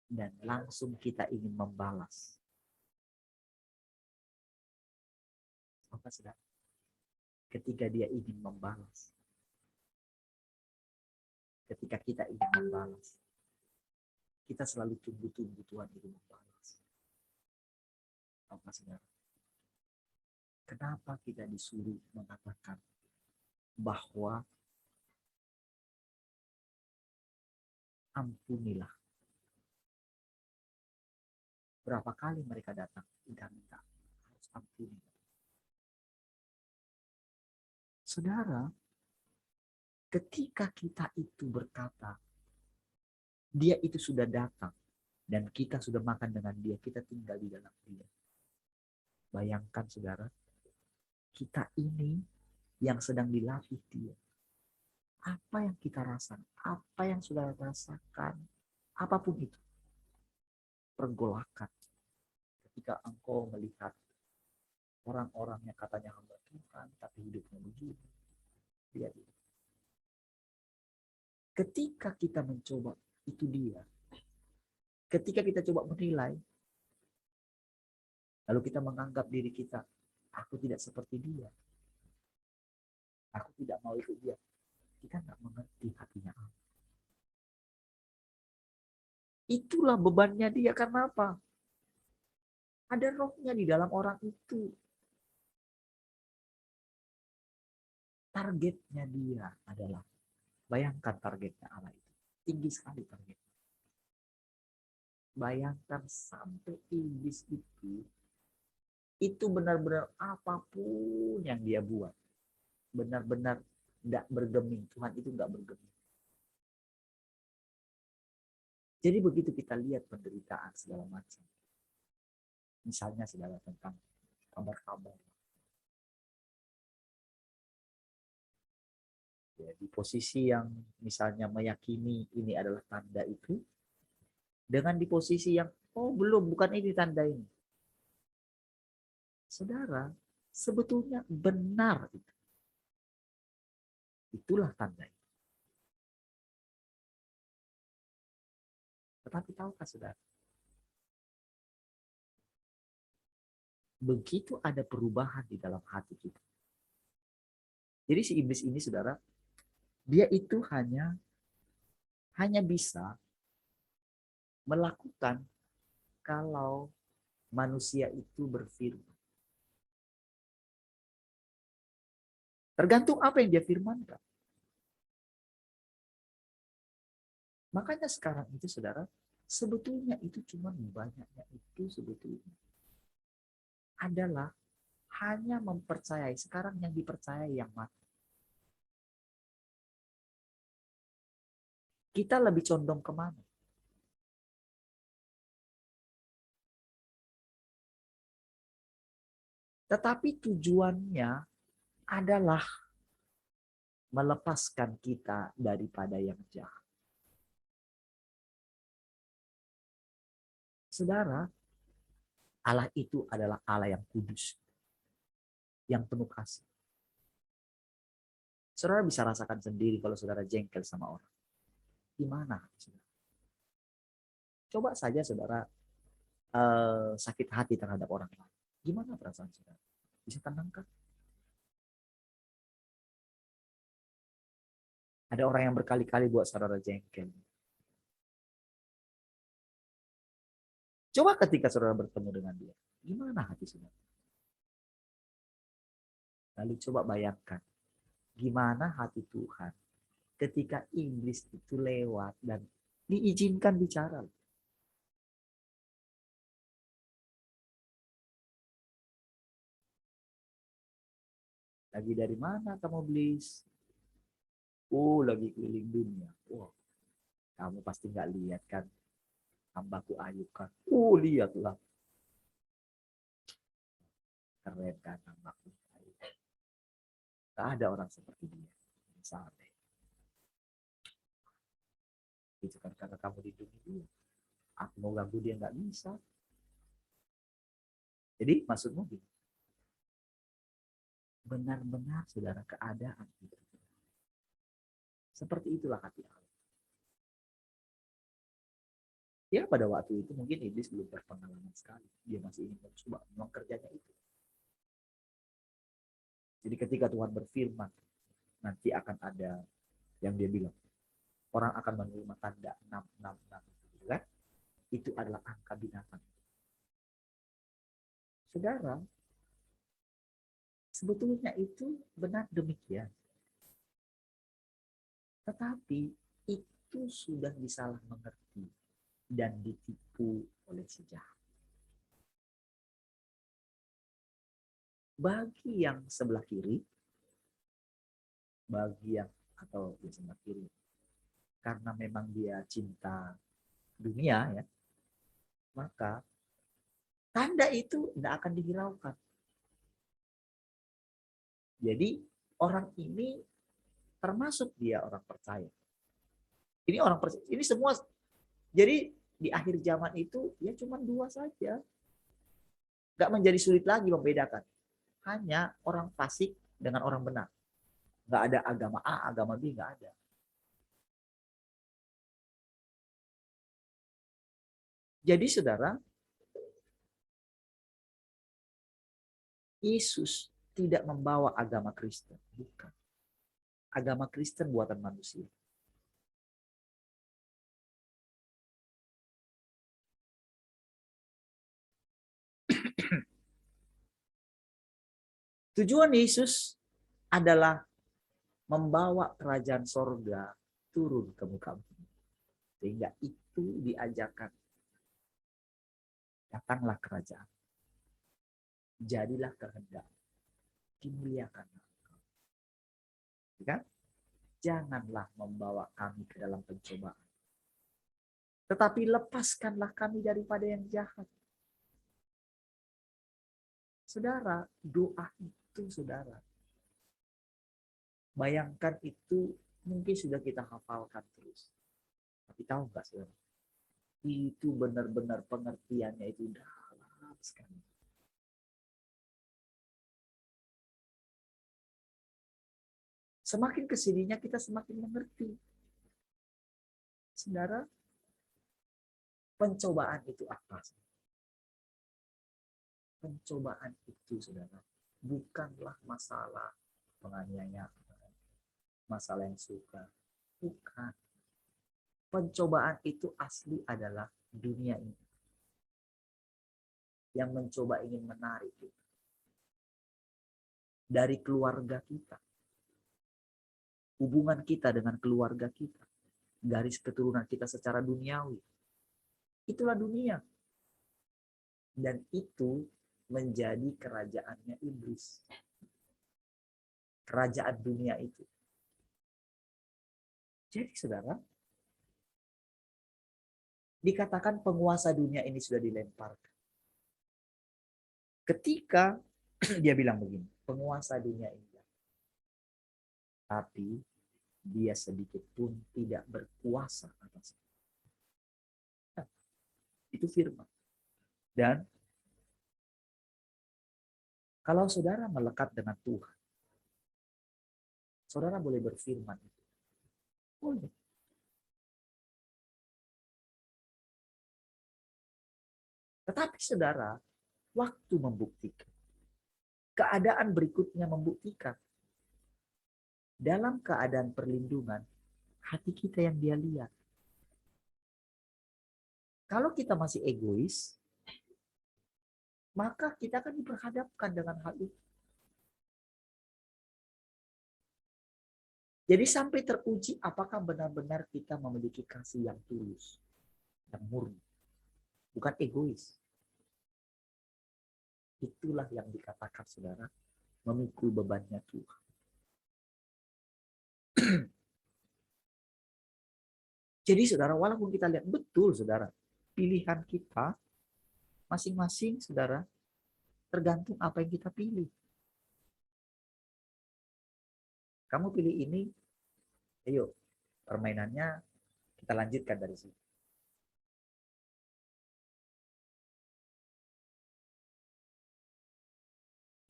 S1: Dan langsung kita ingin membalas. Apa saudara? Ketika dia ingin membalas. Ketika kita ingin membalas. Kita selalu tunggu-tunggu Tuhan itu membalas. Apa saudara? Kenapa kita disuruh mengatakan bahwa ampunilah? Berapa kali mereka datang? Minta harus ampuni. Saudara, ketika kita itu berkata, dia itu sudah datang, dan kita sudah makan dengan dia, kita tinggal di dalam dia. Bayangkan saudara, kita ini yang sedang dilatih dia. Apa yang kita rasakan, apa yang saudara rasakan, apapun itu, pergolakan. Ketika engkau melihat orang-orang yang katanya hamba Tuhan, tapi hidupnya begini, dia. Ketika kita mencoba, itu dia. Ketika kita coba menilai, lalu kita menganggap diri kita, aku tidak seperti dia. Aku tidak mau ikut dia. Kita nggak mengerti hatinya Allah. Itulah bebannya dia. Karena apa? Ada rohnya di dalam orang itu. Targetnya dia adalah, bayangkan targetnya Allah itu. Tinggi sekali targetnya. Bayangkan sampai iblis itu benar-benar apapun yang dia buat, benar-benar tidak bergeming. Tuhan itu nggak bergeming. Jadi begitu kita lihat penderitaan segala macam. Misalnya saudara tentang kabar-kabar. Ya, di posisi yang misalnya meyakini ini adalah tanda itu, dengan di posisi yang, oh belum, bukan ini tanda ini. Saudara, sebetulnya benar itu. Itulah tanda itu. Tetapi tahukah saudara? Begitu ada perubahan di dalam hati kita. Jadi si iblis ini saudara, dia itu hanya bisa melakukan kalau manusia itu berfirman. Tergantung apa yang dia firmankan. Makanya sekarang itu saudara, sebetulnya itu cuma banyaknya itu sebetulnya adalah hanya mempercayai. Sekarang yang dipercayai yang mati. Kita lebih condong kemana? Tetapi tujuannya adalah melepaskan kita daripada yang jahat. Saudara, Allah itu adalah Allah yang kudus, yang penuh kasih. Saudara bisa rasakan sendiri kalau saudara jengkel sama orang. Gimana? Saudara? Coba saja saudara sakit hati terhadap orang lain. Gimana perasaan saudara? Bisa tenangkah? Ada orang yang berkali-kali buat saudara jengkel. Coba ketika saudara bertemu dengan dia, gimana hati saudara? Lalu coba bayangkan, gimana hati Tuhan ketika iblis itu lewat dan diizinkan bicara. Lagi dari mana kamu beli? Oh, lagi keliling dunia. Wow, kamu pasti nggak lihat kan hambaku Ayub kan. Oh, lihatlah. Keren kan hambaku Ayub. Gak ada orang seperti dia. Misalnya. Itu kan karena kamu di dunia. Aku mau ganggu dia nggak bisa. Jadi maksudmu gini. Benar-benar saudara keadaan itu. Seperti itulah hati Allah. Ya pada waktu itu mungkin iblis belum berpengalaman sekali. Dia masih ingin mencoba memang kerjanya itu. Jadi ketika Tuhan berfirman, nanti akan ada yang dia bilang, orang akan menerima tanda 666. Kan? Itu adalah angka binatang. Saudara, sebetulnya itu benar demikian. Tetapi itu sudah disalah mengerti dan ditipu oleh si jahat. Bagi yang sebelah kiri, bagi yang atau di sebelah kiri, karena memang dia cinta dunia ya, maka tanda itu tidak akan dihiraukan. Jadi orang ini termasuk dia orang percaya. Ini orang percaya. Ini semua. Jadi di akhir zaman itu ya cuma dua saja. Gak menjadi sulit lagi membedakan. Hanya orang fasik dengan orang benar. Gak ada agama A, agama B, gak ada. Jadi saudara, Yesus tidak membawa agama Kristen. Bukan. Agama Kristen buatan manusia. Tujuan Yesus adalah membawa kerajaan sorga turun ke muka bumi. Sehingga itu diajarkan. Datanglah kerajaan. Jadilah kehendak. Dimuliakan. Kan? Janganlah membawa kami ke dalam pencobaan. Tetapi lepaskanlah kami daripada yang jahat. Saudara, doa itu saudara. Bayangkan itu mungkin sudah kita hafalkan terus. Tapi tahu nggak saudara? Itu benar-benar pengertiannya itu dalam sekali. Semakin kesininya kita semakin mengerti. Saudara, pencobaan itu apa? Pencobaan itu saudara, bukanlah masalah penganiayaan, masalah yang suka. Bukan. Pencobaan itu asli adalah dunia ini. Yang mencoba ingin menarik kita. Dari keluarga kita. Hubungan kita dengan keluarga kita. Garis keturunan kita secara duniawi. Itulah dunia. Dan itu menjadi kerajaannya iblis. Kerajaan dunia itu. Jadi saudara, dikatakan penguasa dunia ini sudah dilemparkan. Ketika dia bilang begini, penguasa dunia ini. Tapi dia sedikit pun tidak berkuasa atas kita. Nah, itu firman. Dan kalau saudara melekat dengan Tuhan, saudara boleh berfirman itu. Boleh. Tetapi saudara, waktu membuktikan. Keadaan berikutnya membuktikan. Dalam keadaan perlindungan, hati kita yang dia lihat. Kalau kita masih egois, maka kita akan diperhadapkan dengan hal itu. Jadi sampai teruji apakah benar-benar kita memiliki kasih yang tulus, yang murni. Bukan egois. Itulah yang dikatakan saudara, memikul bebannya Tuhan. Jadi saudara, walaupun kita lihat betul saudara, pilihan kita masing-masing saudara, tergantung apa yang kita pilih. Kamu pilih ini, ayo permainannya kita lanjutkan dari sini.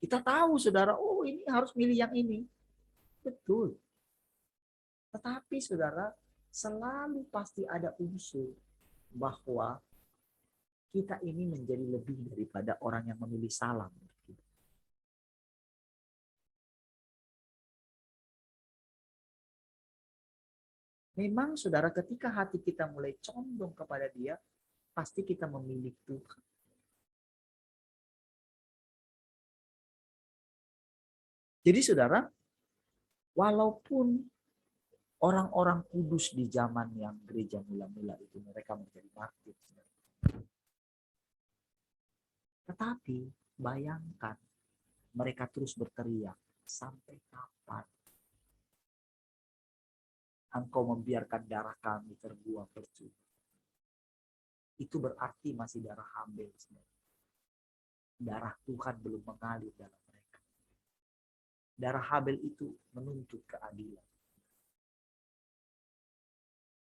S1: Kita tahu saudara, oh ini harus milih yang ini. Betul. Tetapi saudara, selalu pasti ada unsur bahwa kita ini menjadi lebih daripada orang yang memilih salah. Memang saudara, ketika hati kita mulai condong kepada Dia, pasti kita memilih Tuhan. Jadi saudara, walaupun orang-orang kudus di zaman yang gereja mula-mula itu mereka menjadi martir, tetapi bayangkan mereka terus berteriak, sampai kapan Engkau membiarkan darah kami terbuang percuma? Itu berarti masih darah Habel. Darah Tuhan belum mengalir dalam mereka. Darah Habel itu menuntut keadilan.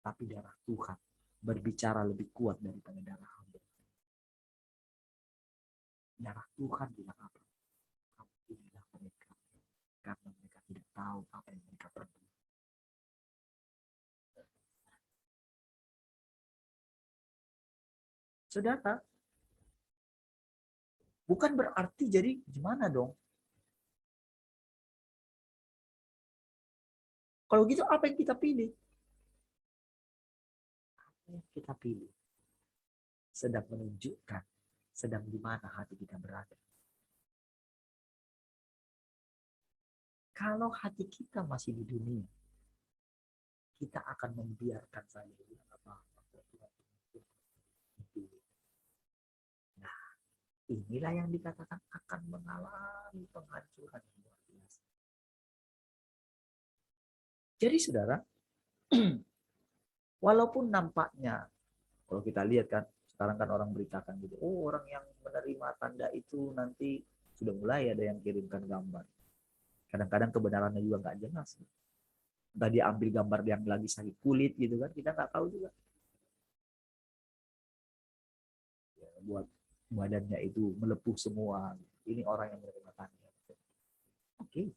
S1: Tapi darah Tuhan berbicara lebih kuat daripada darah Habel. Darah Tuhan bilang apa? Ampunilah mereka, karena mereka tidak tahu apa yang mereka perbuat. Saudara, bukan berarti jadi gimana dong? Kalau gitu apa yang kita pilih? Apa yang kita pilih sedang menunjukkan sedang di mana hati kita berada. Kalau hati kita masih di dunia, kita akan membiarkan saja apa-apa. Nah, inilah yang dikatakan akan mengalami penghancuran yang luar biasa. Jadi saudara, walaupun nampaknya, kalau kita lihat kan, sekarang kan orang beritakan gitu, oh orang yang menerima tanda itu nanti sudah mulai ada yang kirimkan gambar. Kadang-kadang kebenarannya juga nggak jelas. Entah dia ambil gambar yang lagi sakit kulit gitu kan, kita nggak tahu juga. Ya, buat badannya itu melepuh semua. Ini orang yang menerima tanda. Oke.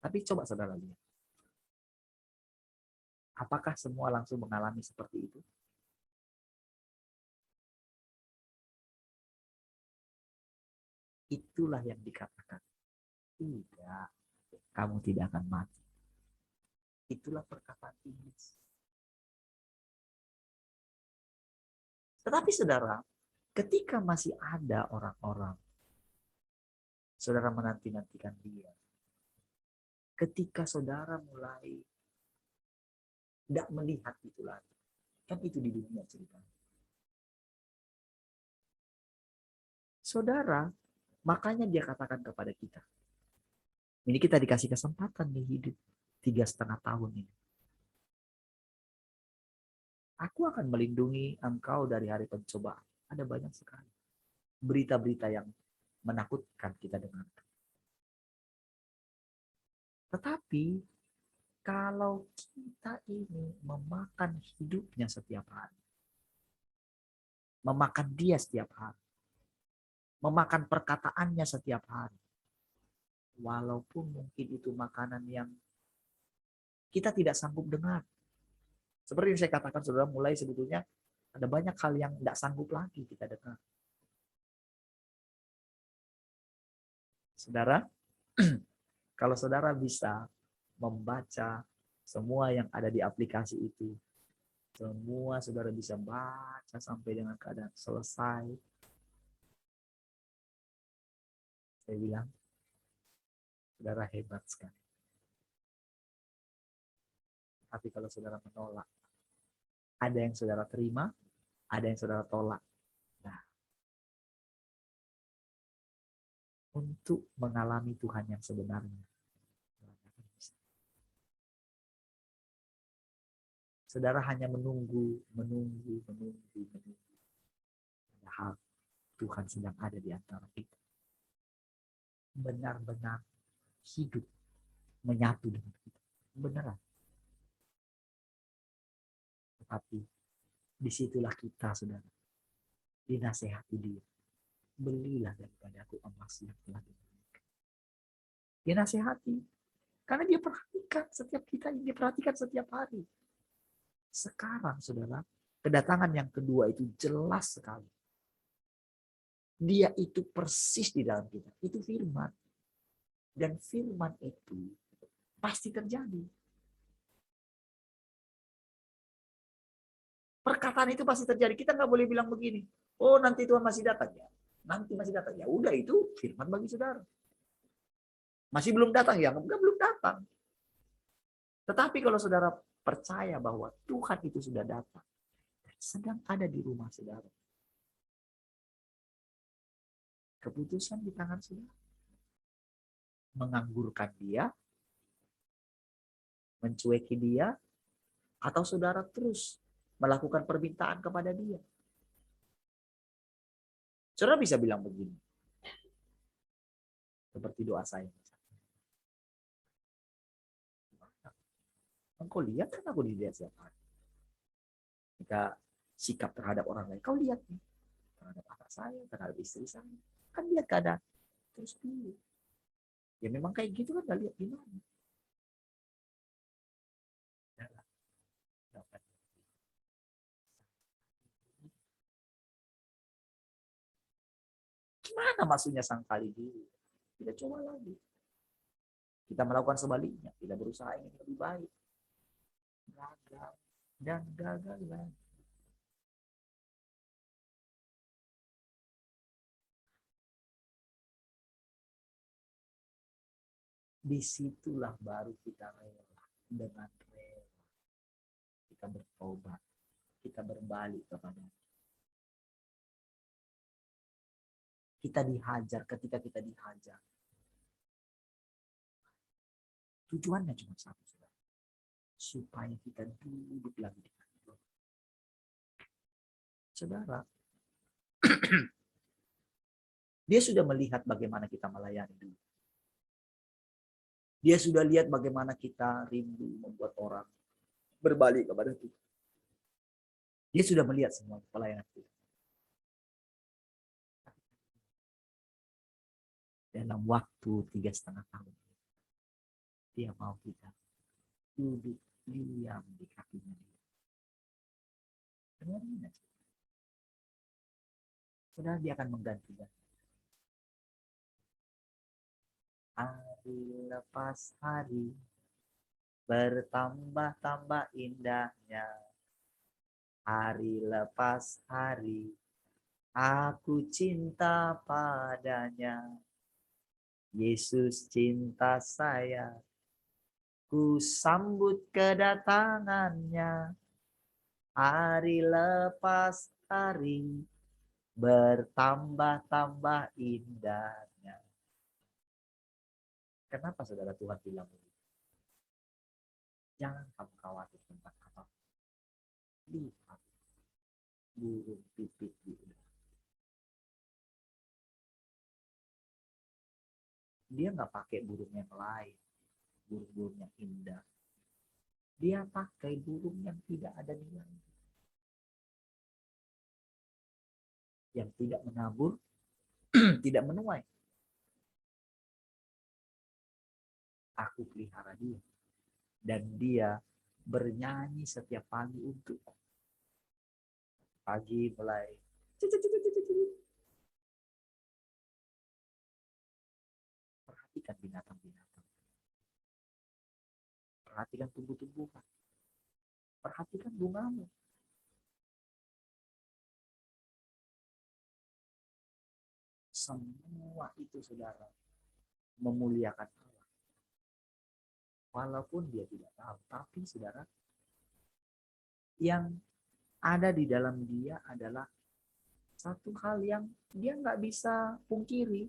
S1: Tapi coba saudara lihat. Apakah semua langsung mengalami seperti itu? Itulah yang dikatakan. Tidak, kamu tidak akan mati. Itulah perkataan iblis. Tetapi saudara, ketika masih ada orang-orang, saudara menanti-nantikan dia. Ketika saudara mulai tidak melihat itu lagi. Kan itu di dunia ceritanya. Saudara, makanya dia katakan kepada kita. Ini kita dikasih kesempatan nih hidup 3,5 tahun ini. Aku akan melindungi engkau dari hari pencobaan. Ada banyak sekali berita-berita yang menakutkan kita dengarkan. Tetapi kalau kita ini memakan hidupnya setiap hari, memakan dia setiap hari, memakan perkataannya setiap hari, walaupun mungkin itu makanan yang kita tidak sanggup dengar. Seperti yang saya katakan, saudara, mulai sebetulnya ada banyak hal yang tidak sanggup lagi kita dengar. Saudara, kalau saudara bisa membaca semua yang ada di aplikasi itu, semua saudara bisa baca sampai dengan keadaan selesai, saya bilang, saudara hebat sekali. Tapi kalau saudara menolak, ada yang saudara terima, ada yang saudara tolak. Nah, untuk mengalami Tuhan yang sebenarnya. Saudara hanya menunggu. Padahal Tuhan sedang ada di antara kita. Benar-benar hidup menyatu dengan kita. Beneran. Tetapi disitulah kita, saudara, dinasehati dia. Belilah daripada aku emas yang telah diberikan. Dia nasihati. Karena dia perhatikan setiap kita, dia perhatikan setiap hari. Sekarang, saudara, kedatangan yang kedua itu jelas sekali. Dia itu persis di dalam kita. Itu firman. Dan firman itu pasti terjadi. Perkataan itu pasti terjadi. Kita nggak boleh bilang begini. Oh, nanti Tuhan masih datang ya. Nanti masih datang. Ya udah, itu firman bagi saudara. Masih belum datang ya? Enggak, belum datang. Tetapi kalau saudara percaya bahwa Tuhan itu sudah datang, sedang ada di rumah saudara, keputusan di tangan saudara. Menganggurkan dia, mencueki dia, atau saudara terus melakukan permintaan kepada dia. Saudara bisa bilang begini, seperti doa saya. Engkau lihat kan aku dilihat setiap hari. Jika sikap terhadap orang lain, kau lihat nih. Terhadap anak saya, terhadap istri saya. Kan lihat keadaan. Terus dulu. Ya memang kayak gitu kan, gak lihat gimana. Gimana maksudnya sangkali dulu? Kita coba lagi. Kita melakukan sebaliknya. Kita berusaha ingin lebih baik. Gagal. Dan gagal lagi. Disitulah baru kita rela. Dengan rela. Kita bertobat. Kita berbalik kepada kita dihajar. Ketika kita dihajar, tujuannya cuma satu, supaya kita duduk lagi dengan Tuhan. Saudara, dia sudah melihat bagaimana kita melayani dulu. Dia sudah lihat bagaimana kita rindu membuat orang berbalik kepada Tuhan. Dia sudah melihat semua pelayanan kita. Dalam waktu 3,5 tahun, dia mau kita duduk diam di kakinya dia. Dengarin aja. Saudara, dia akan menggantikan. Hari lepas hari, bertambah-tambah indahnya. Hari lepas hari, aku cinta padanya. Yesus cinta saya, ku sambut kedatangannya. Hari lepas hari, bertambah-tambah indahnya. Kenapa saudara Tuhan bilang begitu? Jangan kamu khawatir tentang apa. Lihat burung pipit di udara. Dia nggak pakai burung yang lain, burung-burung yang indah. Dia pakai burung yang tidak ada nilainya, yang tidak menabur, tidak menuai. Aku pelihara dia, dan dia bernyanyi setiap pagi untuk pagi mulai perhatikan binatang-binatang, perhatikan tumbuh-tumbuhan, perhatikan bungamu. Semua itu saudara memuliakan Allah. Walaupun dia tidak tahu, tapi saudara, yang ada di dalam dia adalah satu hal yang dia nggak bisa pungkiri.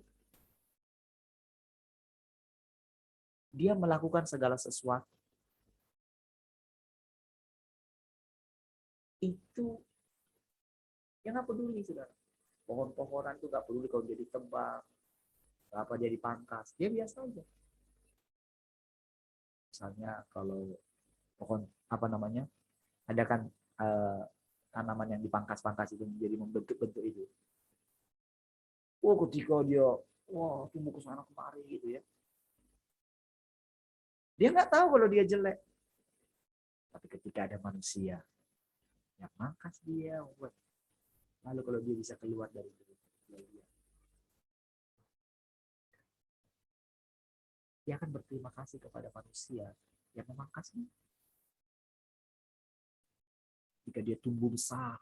S1: Dia melakukan segala sesuatu. Itu yang nggak peduli, saudara. Pohon-pohonan itu nggak peduli kalau dia ditebang, apa dia dipangkas, dia biasa aja. Misalnya kalau pohon apa namanya, ada kan tanaman yang dipangkas-pangkas itu menjadi membentuk-bentuk itu. Ketika dia tumbuh ke sana kemari gitu ya, dia nggak tahu kalau dia jelek. Tapi ketika ada manusia yang mangkas dia, lalu kalau dia bisa keluar dari itu, dia akan berterima kasih kepada manusia yang memangkasnya. Jika dia tumbuh besar,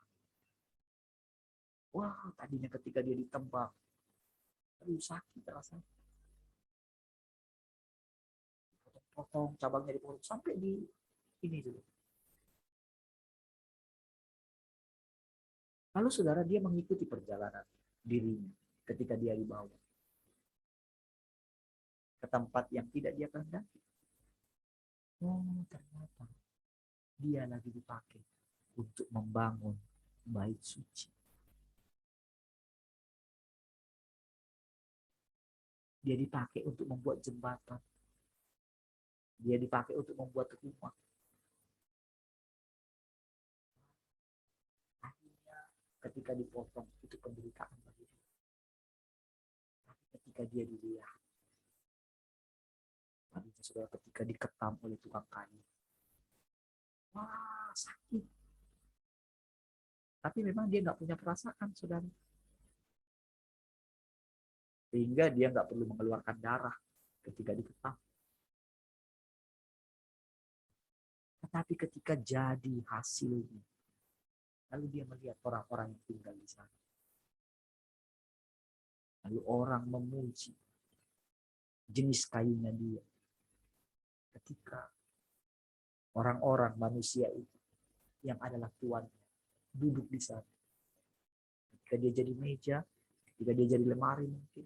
S1: tadinya ketika dia ditembak, aduh sakit rasanya. Potong cabangnya dipotong sampai di ini dulu. Lalu saudara, dia mengikuti perjalanan dirinya ketika dia dibawa ke tempat yang tidak dia kehendaki. Ternyata dia lagi dipakai untuk membangun bait suci. Dia dipakai untuk membuat jembatan. Dia dipakai untuk membuat rumah. Akhirnya ketika dipotong itu penderitaan bagi dia. Tapi ketika dia dilihat, saudara, ketika diketam oleh tukang kayu, sakit. Tapi memang dia nggak punya perasaan, saudara. Sehingga dia nggak perlu mengeluarkan darah ketika diketam. Tetapi ketika jadi hasilnya, lalu dia melihat orang-orang yang tinggal di sana. Lalu orang memuji jenis kayunya dia. Ketika orang-orang manusia itu yang adalah tuannya duduk di sana. Ketika dia jadi meja, ketika dia jadi lemari mungkin,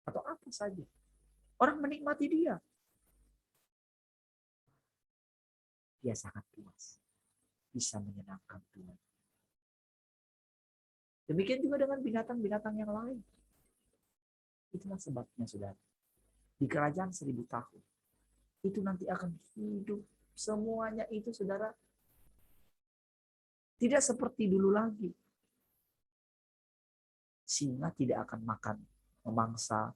S1: atau apa saja. Orang menikmati dia. Dia sangat puas. Bisa menyenangkan Tuhan. Demikian juga dengan binatang-binatang yang lain. Itulah sebabnya, saudara. Di kerajaan 1000 tahun. Itu nanti akan hidup. Semuanya itu, saudara, tidak seperti dulu lagi. Singa tidak akan makan memangsa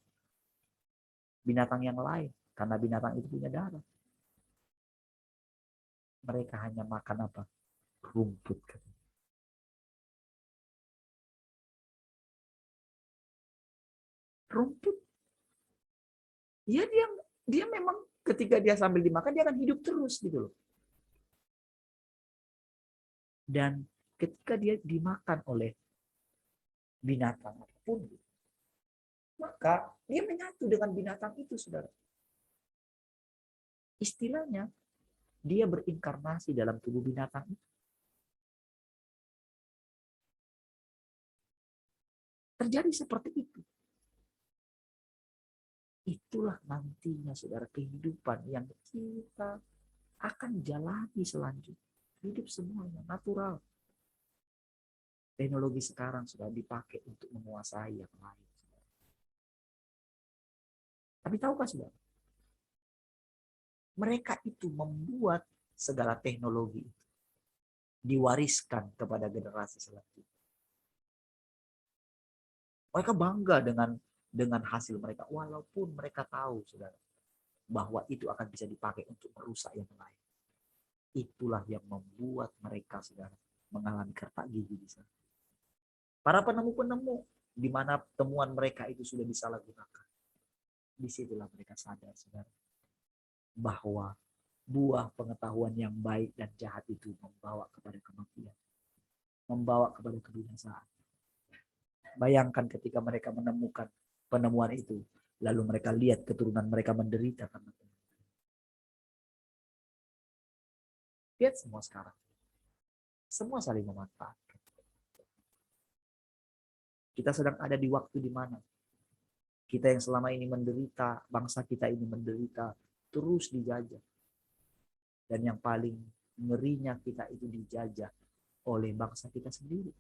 S1: binatang yang lain. Karena binatang itu punya darah. Mereka hanya makan apa? Rumput. Rumput. Ya dia memang ketika dia sambil dimakan, dia akan hidup terus gitu loh. Dan ketika dia dimakan oleh binatang apapun, maka dia menyatu dengan binatang itu, saudara. Istilahnya, dia berinkarnasi dalam tubuh binatang itu. Terjadi seperti itu. Itulah nantinya, saudara, kehidupan yang kita akan jalani selanjutnya. Hidup semuanya natural. Teknologi sekarang sudah dipakai untuk menguasai yang lain. Tapi tahukah, saudara? Mereka itu membuat segala teknologi itu diwariskan kepada generasi selanjutnya. Mereka bangga dengan hasil mereka, walaupun mereka tahu, saudara, bahwa itu akan bisa dipakai untuk merusak yang lain. Itulah yang membuat mereka, saudara, mengalami retak gigi di sana. Para penemu-penemu, di mana temuan mereka itu sudah disalahgunakan. Disitulah mereka sadar, saudara, bahwa buah pengetahuan yang baik dan jahat itu membawa kepada kematian, membawa kepada kebinasaan. Bayangkan ketika mereka menemukan penemuan itu, lalu mereka lihat keturunan mereka menderita karena lihat semua sekarang. Semua saling memanfaatkan. Kita sedang ada di waktu di mana Kita yang selama ini menderita, bangsa kita ini menderita, terus dijajah. Dan yang paling ngerinya kita itu dijajah oleh bangsa kita sendiri.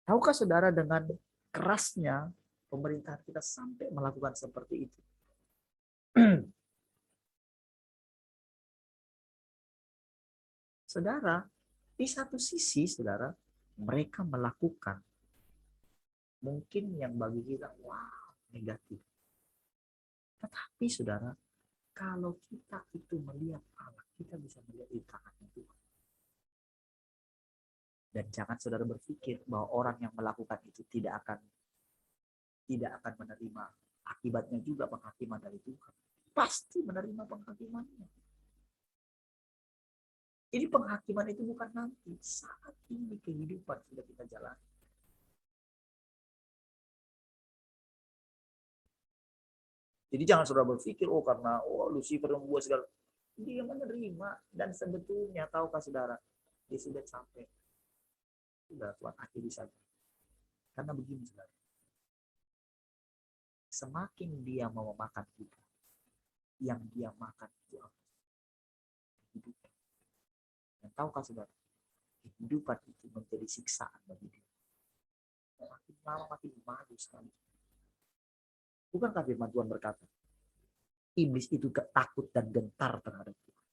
S1: Tahukah saudara dengan kerasnya pemerintahan kita sampai melakukan seperti itu? Saudara, di satu sisi saudara, mereka melakukan mungkin yang bagi kita wow negatif. Tetapi saudara, kalau kita itu melihat Allah, kita bisa melihat di tangannya Tuhan. Dan jangan saudara berpikir bahwa orang yang melakukan itu tidak akan menerima akibatnya juga penghakiman dari Tuhan. Pasti menerima penghakimannya. Jadi penghakiman itu bukan nanti, saat ini kehidupan sudah kita jalani. Jadi jangan saudara berpikir, karena Lucifer membuat segala. Dia menerima, dan sebetulnya tahukah saudara, dia sudah sampai. Sudah Tuhan akhiri saja. Karena begini saudara, semakin dia mau memakan kita, yang dia makan itu kehidupan. Dan tahukah saudara, kehidupan itu menjadi siksaan bagi dia. Makin lama makin malu sekali. Bukankah firman Tuhan berkata, iblis itu takut dan gentar terhadap Tuhan.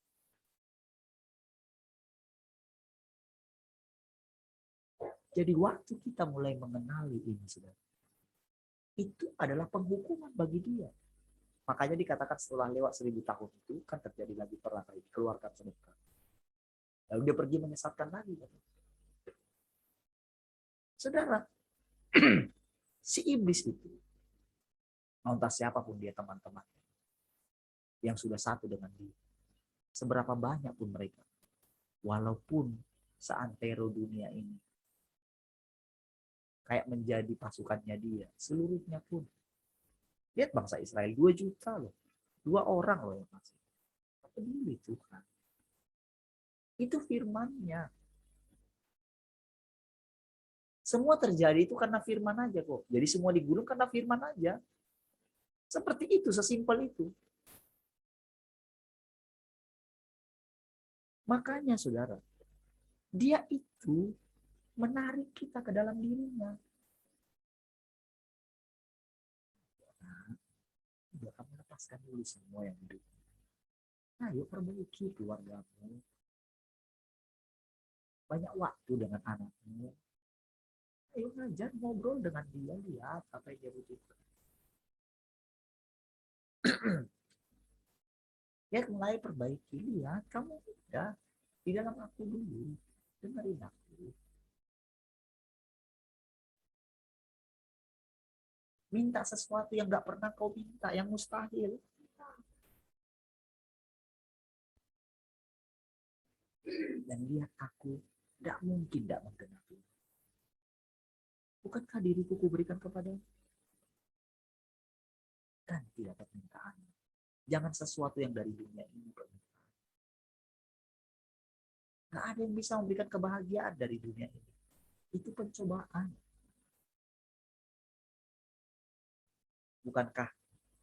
S1: Jadi waktu kita mulai mengenali ini, saudara, itu adalah penghukuman bagi dia. Makanya dikatakan setelah lewat 1000 tahun itu kan terjadi lagi perang lagi, keluarkan sedekah. Lalu dia pergi menyesatkan lagi. Saudara, si iblis itu, entah siapapun dia teman-teman yang sudah satu dengan dia, seberapa banyak pun mereka, walaupun seantero dunia ini kayak menjadi pasukannya dia, seluruhnya pun. Lihat bangsa Israel, 2 juta loh. 2 orang loh yang masih. Apa peduli Tuhan? Itu firman-Nya. Semua terjadi itu karena firman aja kok. Jadi semua digulung karena firman aja. Seperti itu, sesimpel itu. Makanya saudara, dia itu menarik kita ke dalam dirinya. Nah, kamu lepaskan dulu semua yang hidup. Ayo perbaiki keluargamu. Banyak waktu dengan anakmu. Ayo ngajar, ngobrol dengan dia, lihat apa yang dia butuhkan. Ya mulai perbaiki, lihat kamu udah di dalam aku dulu, dengerin aku. Minta sesuatu yang gak pernah kau minta, yang mustahil. Dan lihat aku gak mungkin gak menggenapi. Bukankah diriku kuberikan kepadamu? Dan tidak permintaan. Jangan sesuatu yang dari dunia ini permintaan. Gak ada yang bisa memberikan kebahagiaan dari dunia ini. Itu pencobaan. Bukankah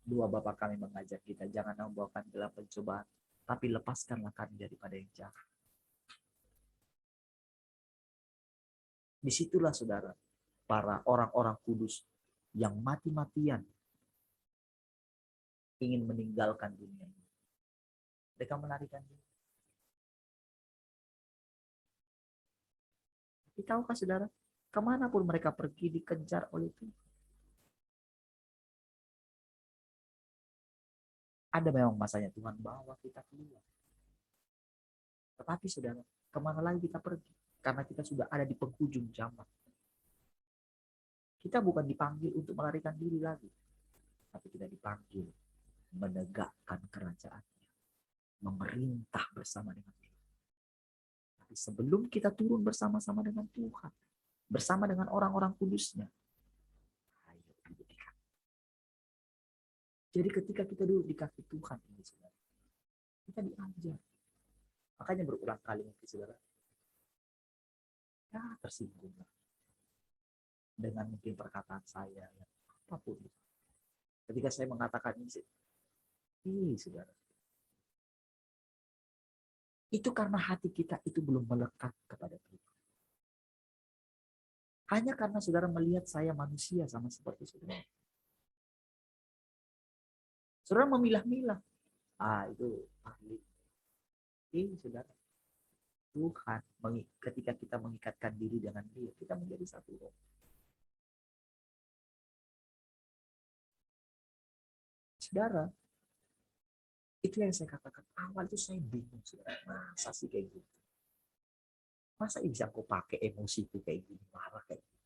S1: dua bapak kami mengajar kita, jangan membawakan dalam pencobaan, tapi lepaskanlah kami daripada yang jahat. Disitulah saudara, para orang-orang kudus yang mati-matian ingin meninggalkan dunia ini. Mereka melarikan diri. Tapi tahukah saudara, kemanapun mereka pergi dikejar oleh Tuhan. Ada memang masanya Tuhan bawa kita keluar. Tetapi saudara, kemana lagi kita pergi? Karena kita sudah ada di penghujung zaman. Kita bukan dipanggil untuk melarikan diri lagi. Tapi kita dipanggil menegakkan kerajaannya. Memerintah bersama dengan Tuhan. Tapi sebelum kita turun bersama-sama dengan Tuhan. Bersama dengan orang-orang kudusnya. Ayo duduk di kaki. Jadi ketika kita duduk di kaki Tuhan ini saudara. Kita diajar. Makanya berulang kali mungkin saudara. Ya tersinggung. dengan mungkin perkataan saya, apapun. Ketika saya mengatakan ini, saudara, itu karena hati kita itu belum melekat kepada Tuhan. Hanya karena saudara melihat saya manusia sama seperti saudara. Saudara memilah-milah. Itu ahli. Saudara. Tuhan, ketika kita mengikatkan diri dengan Dia, kita menjadi satu roh. Saudara, itu yang saya katakan. Awal itu saya bingung, saudara. Masa sih kayak gitu? Masa bisa aku pakai emosiku kayak gini, marah kayak gini?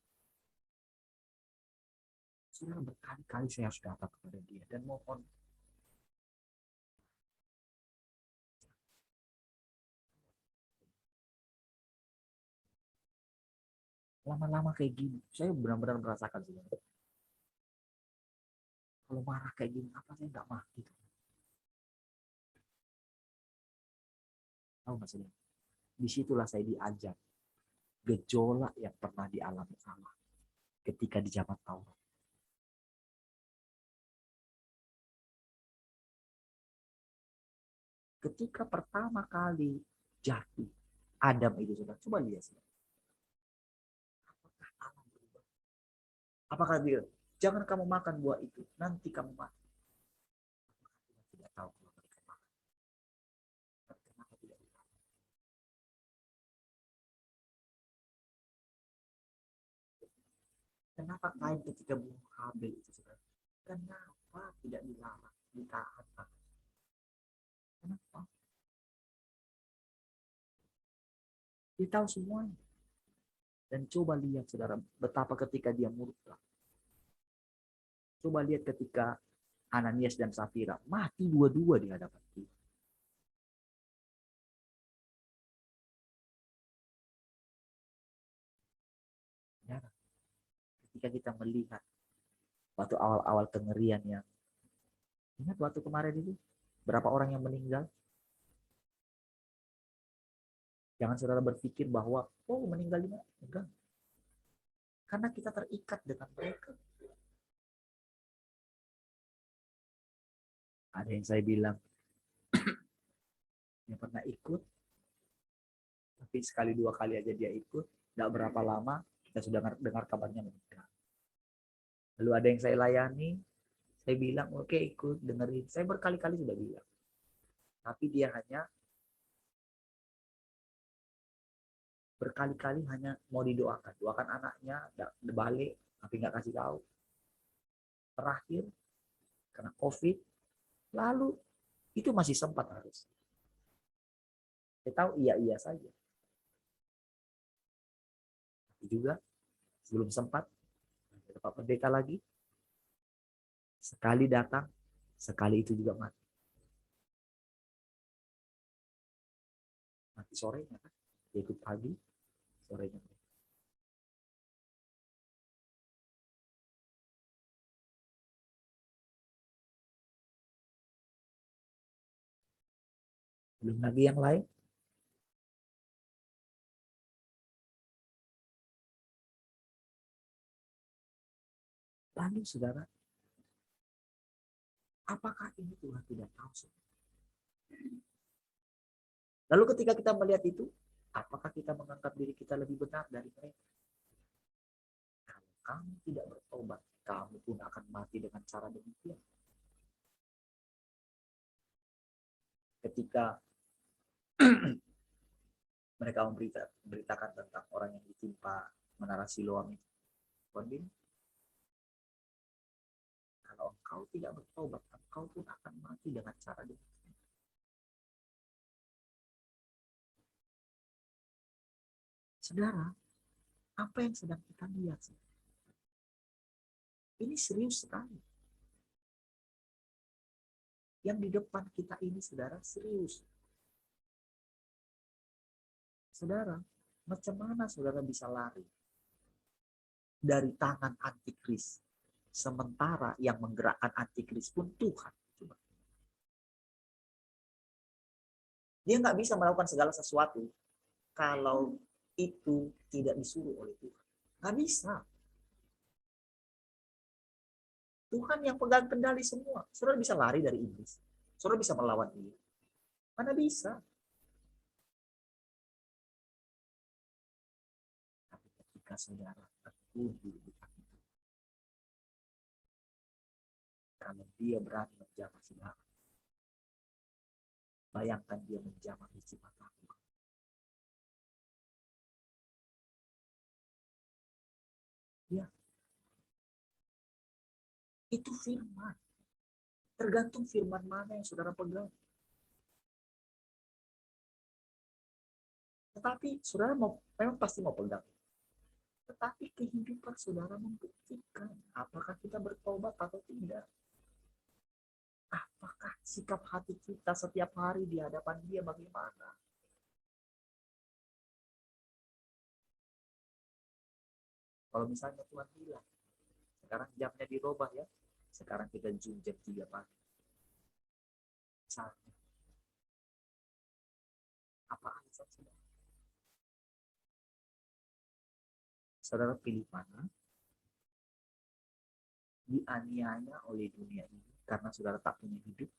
S1: Saudara, berkali-kali saya harus datang kepada Dia dan mohon. Lama-lama kayak gini, saya benar-benar merasakan, saudara. Kalau marah kayak gini, apa saya nggak mati? Tahu nggak, saudara? Disitulah saya diajar gejolak yang pernah dialami Allah ketika di zaman Taurat. Ketika pertama kali jatuh Adam itu, saudara, coba lihat, saudara. Apakah Allah berubah? Apakah dia, jangan kamu makan buah itu, nanti kamu mati? Apakah tidak tahu kalau mereka makan? Kenapa tidak tahu? Kenapa Kain ketika bunuh Habel itu, saudara? Kenapa tidak dilarang, ditahan? Kenapa? Dia tahu semuanya. Dan coba lihat, saudara, betapa ketika dia murka. Coba lihat ketika Ananias dan Safira mati dua-dua di hadapan Tuhan. Ya, ketika kita melihat waktu awal-awal kengerian yang, ingat waktu kemarin itu berapa orang yang meninggal? Jangan saudara berpikir bahwa meninggal juga enggak. Karena kita terikat dengan mereka. Ada yang saya bilang yang pernah ikut, tapi sekali dua kali aja dia ikut, enggak berapa lama kita sudah dengar kabarnya meninggal. Lalu ada yang saya layani, saya bilang oke, ikut dengerin. Saya berkali-kali sudah bilang, tapi dia hanya berkali-kali hanya mau doakan anaknya, balik, tapi nggak kasih tahu. Terakhir kena COVID, lalu itu masih sempat harus. Saya tahu iya saja. Tapi juga sebelum sempat, Pak Pendeta lagi, sekali datang, sekali itu juga mati. Mati sorenya kan, dia ikut pagi, sorenya. Belum lagi yang lain. Lalu saudara, apakah ini Tuhan tidak tahu? Lalu ketika kita melihat itu, apakah kita menganggap diri kita lebih benar dari mereka? Kalau kamu tidak bertobat, kamu pun akan mati dengan cara demikian. Ketika mereka memberitakan tentang orang yang ditimpa menara Siloam itu, kalau engkau tidak bertobat, engkau pun akan mati dengan cara demikian. Saudara, apa yang sedang kita lihat? Ini serius sekali. Yang di depan kita ini, saudara, serius. Saudara, macam mana saudara bisa lari dari tangan antikris? Sementara yang menggerakkan antikris pun Tuhan. Dia nggak bisa melakukan segala sesuatu kalau itu tidak disuruh oleh Tuhan. Nggak bisa. Tuhan yang pegang kendali semua. Saudara bisa lari dari iblis. Saudara bisa melawan dia. Mana bisa? Tapi ketika saudara teguh di Tuhan, kalau dia berani menjamah saudara, bayangkan dia menjamah isi matamu. Ya, itu firman. Tergantung firman mana yang saudara pegang. Tetapi saudara memang pasti mau pegang. Tetapi kehidupan saudara membuktikan apakah kita bertobat atau tidak. Apakah sikap hati kita setiap hari di hadapan dia bagaimana? Kalau misalnya Tuhan bilang, sekarang jamnya dirubah ya, sekarang kita Zoom jam 3 pagi. Misalnya, apa alasan saudara? Saudara pilih mana? Dianiaya oleh dunia ini karena saudara tak punya hidup,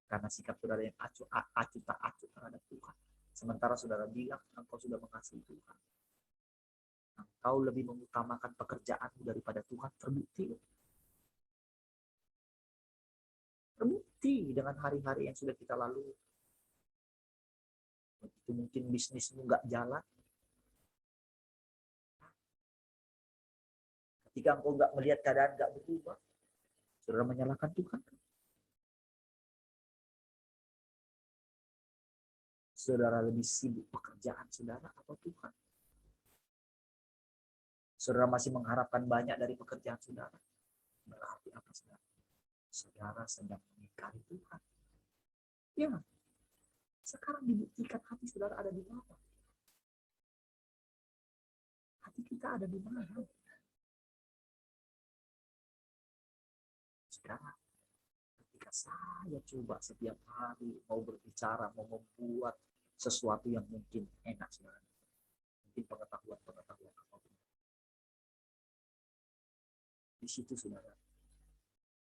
S1: karena sikap saudara yang acuh tak acuh terhadap Tuhan. Sementara saudara bilang engkau sudah mengasihi Tuhan. Engkau lebih mengutamakan pekerjaanmu daripada Tuhan, terbukti. Terbukti dengan hari-hari yang sudah kita lalui. Itu mungkin bisnismu nggak jalan. Ketika engkau nggak melihat keadaan nggak berubah, saudara menyalahkan Tuhan. Saudara lebih sibuk pekerjaan saudara atau Tuhan? Saudara masih mengharapkan banyak dari pekerjaan saudara. Berarti apa saudara? Saudara sedang mengingkari Tuhan. Ya, sekarang dibuktikan hati saudara ada di mana. Hati kita ada di mana? Sekarang ketika saya coba setiap hari mau berbicara, mau membuat sesuatu yang mungkin enak saudara. Mungkin pengetahuan apapun. Di situ saudara.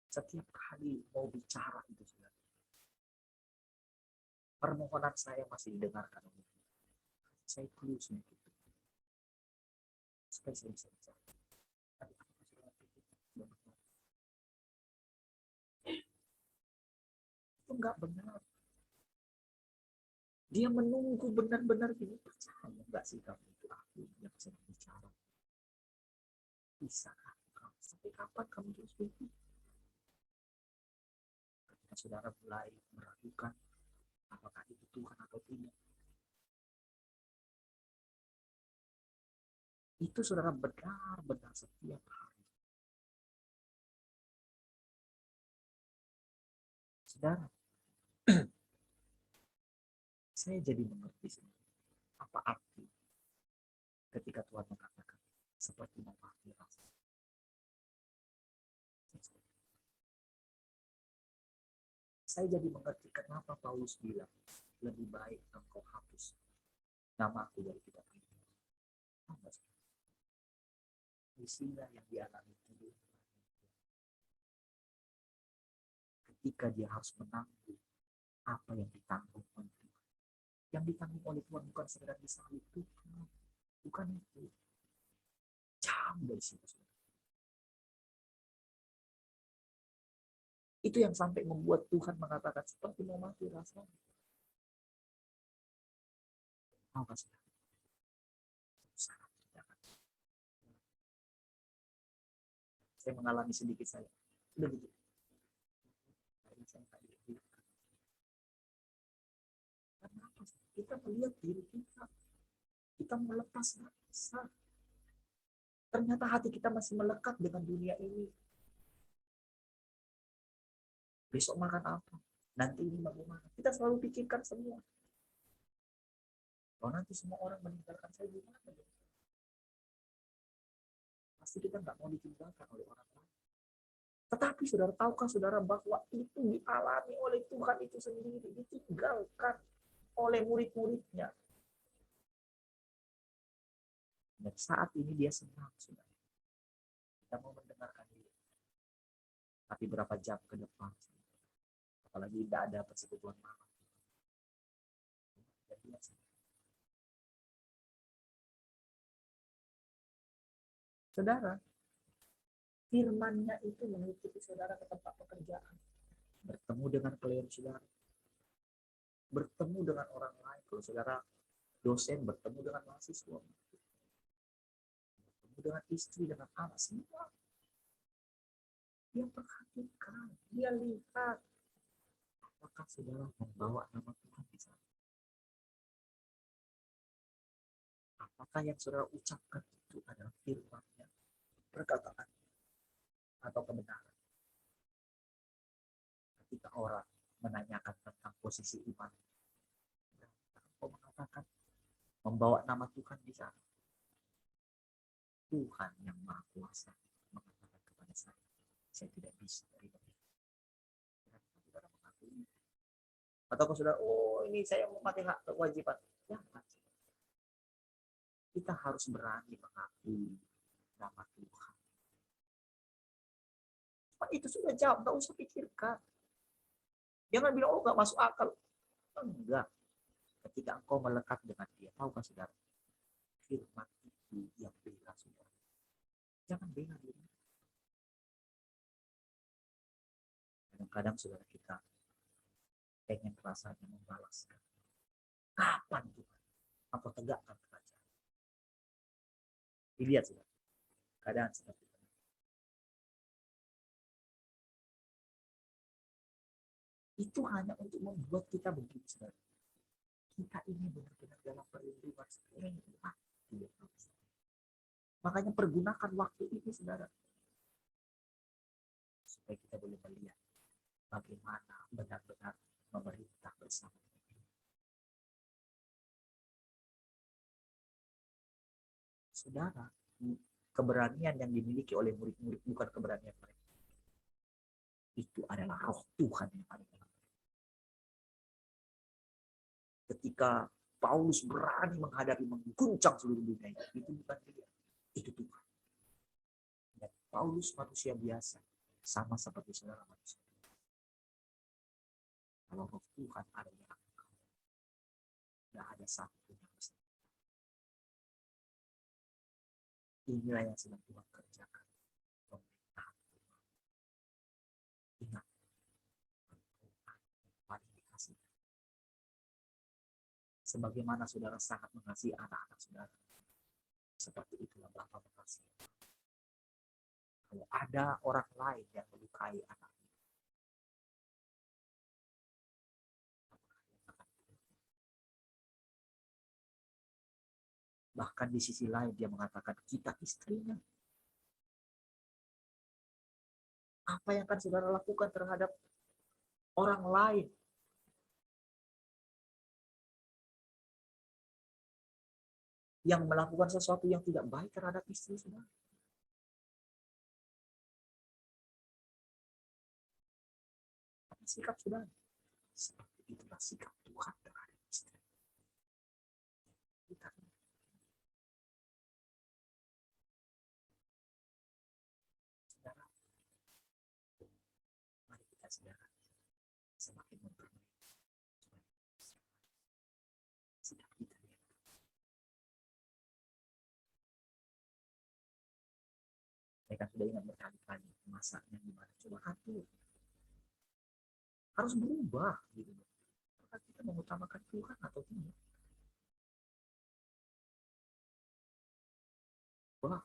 S1: Setiap kali mau bicara itu saudara. Permohonan saya masih didengarkan oleh Tuhan. Saya perlu sedikit. Supaya saya bisa bicara. Tapi apakah saudara pikir itu enggak benar. Dia menunggu benar-benar ini percaya enggak sih kamu itu aku yang sedang bicara. Bisakah kamu sampai kapan kamu terus begitu? Ketika saudara mulai meragukan apakah itu Tuhan atau tidak, itu saudara benar-benar setiap hari. Saudara, saya jadi mengerti apa arti ketika Tuhan mengatakan seperti memahami rasa. Saya jadi mengerti kenapa Paulus bilang lebih baik engkau hapus namaku dari kitab ini. Isinya yang dialami dulu ketika dia harus menanggung apa yang ditanggung oleh Tuhan. Yang ditanggung oleh Tuhan bukan sekedar disalib Tuhan, bukan itu. Jauh dari situ. Itu yang sampai membuat Tuhan mengatakan seperti mau mati rasanya. Apa sih? Saya mengalami sedikit saya. Sudah begitu. Kenapa? Kita melihat diri kita. Kita melepas rasa. Ternyata hati kita masih melekat dengan dunia ini. Besok makan apa? Nanti ini bagaimana? Kita selalu pikirkan semua. Kalau nanti semua orang meninggalkan saya gimana? Pasti kita nggak mau ditinggalkan oleh orang lain. Tetapi saudara tahukah saudara bahwa itu dialami oleh Tuhan itu sendiri, ditinggalkan oleh murid-muridnya. Dan saat ini dia senang, saudara. Kita mau mendengarkan dia. Tapi berapa jam ke depan, apalagi tidak ada persekutuan malam. Jadi, saudara, firman-Nya itu mengikuti saudara ke tempat pekerjaan, bertemu dengan klien saudara, bertemu dengan orang lain. Kalau saudara dosen, bertemu dengan mahasiswa, bertemu dengan istri, dengan anak, semua. Dia perhatikan, dia lihat apakah saudara membawa nama Tuhan di sana. Apakah yang saudara ucapkan itu adalah firman-Nya, perkataan atau kebenaran. Ketika orang menanyakan tentang posisi iman, kau mengatakan membawa nama Tuhan di sana. Tuhan yang Maha Kuasa mengatakan kepada saya tidak bisa dari saudara mengakui. Atau saudara, oh ini saya memakai hak kewajiban. Jangan. Kita harus berani mengakui nama Tuhan. Itu sudah jawab, nggak usah pikirkan. Jangan bilang, oh nggak masuk akal. Enggak. Ketika engkau melekat dengan dia, tahukah saudara? Firman itu yang bela saudara. Jangan bela diri. Kadang-kadang saudara kita pengen rasanya membalaskan. Kapan Tuhan? Apa tegakkan kerajaan? Dilihat saudara. Keadaan seperti itu. Itu hanya untuk membuat kita begitu saudara. Kita ini benar-benar dalam perlindungan Tuhan. Makanya pergunakan waktu ini saudara. Supaya kita boleh melihat bagaimana benar-benar memerintah bersama. Saudara, keberanian yang dimiliki oleh murid-murid bukan keberanian mereka. Itu adalah roh Tuhan yang ada dalam mereka. Ketika Paulus berani menghadapi, mengguncang seluruh dunia, itu bukan dia, itu Tuhan. Dan Paulus manusia biasa, sama seperti saudara manusia. Kalau roh Tuhan ada di dalam kamu, tidak ada satu pun yang bisa. Inilah yang sedang Tuhan kerjakan. Pemerintahan Tuhan. Ingat, paling dikasih. Sebagaimana saudara sangat mengasihi anak-anak saudara, seperti itulah Bapa mengasihi. Kalau ada orang lain yang melukai anaknya, bahkan di sisi lain dia mengatakan kita istrinya. Apa yang akan saudara lakukan terhadap orang lain? Yang melakukan sesuatu yang tidak baik terhadap istri saudara. Apa sikap saudara? Seperti itulah sikap Tuhan terhadap istri. Kita saudara, mari kita saudara semakin memperbaiki sikap kita. Saya kan sudah ingat berkali-kali masanya gimana. Coba atur. Harus berubah gitu. Apakah kita mengutamakan Tuhan atau tidak? Wah,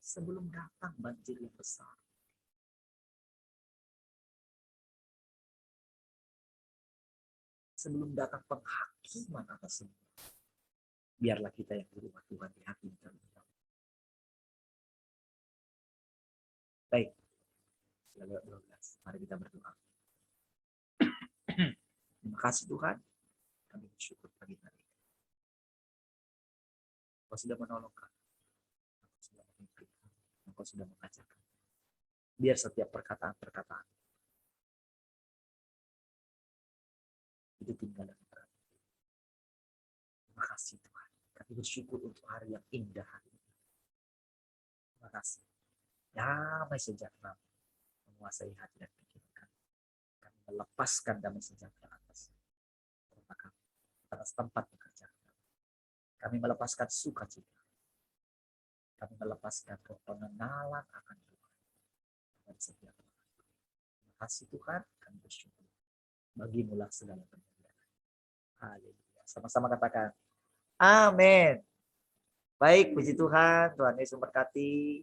S1: sebelum datang banjir yang besar, sebelum datang penghakiman atas semua, biarlah kita yang di rumah Tuhan dihakimi terlebih dahulu. Baik, sudah lewat 12. Mari kita berdoa. Terima kasih Tuhan. Kami bersyukur pagi hari ini. Engkau sudah menolong kami. Engkau sudah memimpin kami. Engkau sudah mengajarkan. Biar setiap perkataan-perkataan itu tinggal dalam hati. Terima kasih Tuhan. Kami bersyukur untuk hari yang indah hari ini. Terima kasih. Damai sejahtera menguasai hati dan pikiran kami. Kami melepaskan damai sejahtera atas kami, atas tempat pekerjaan kami. Kami melepaskan sukacita. Kami melepaskan pengenalan akan Tuhan dan setiap orang. Terima kasih Tuhan, kami bersyukur. Bagimulah segala kemuliaan. Haleluya. Sama-sama katakan, amin. Baik, puji Tuhan. Tuhan Yesus memberkati.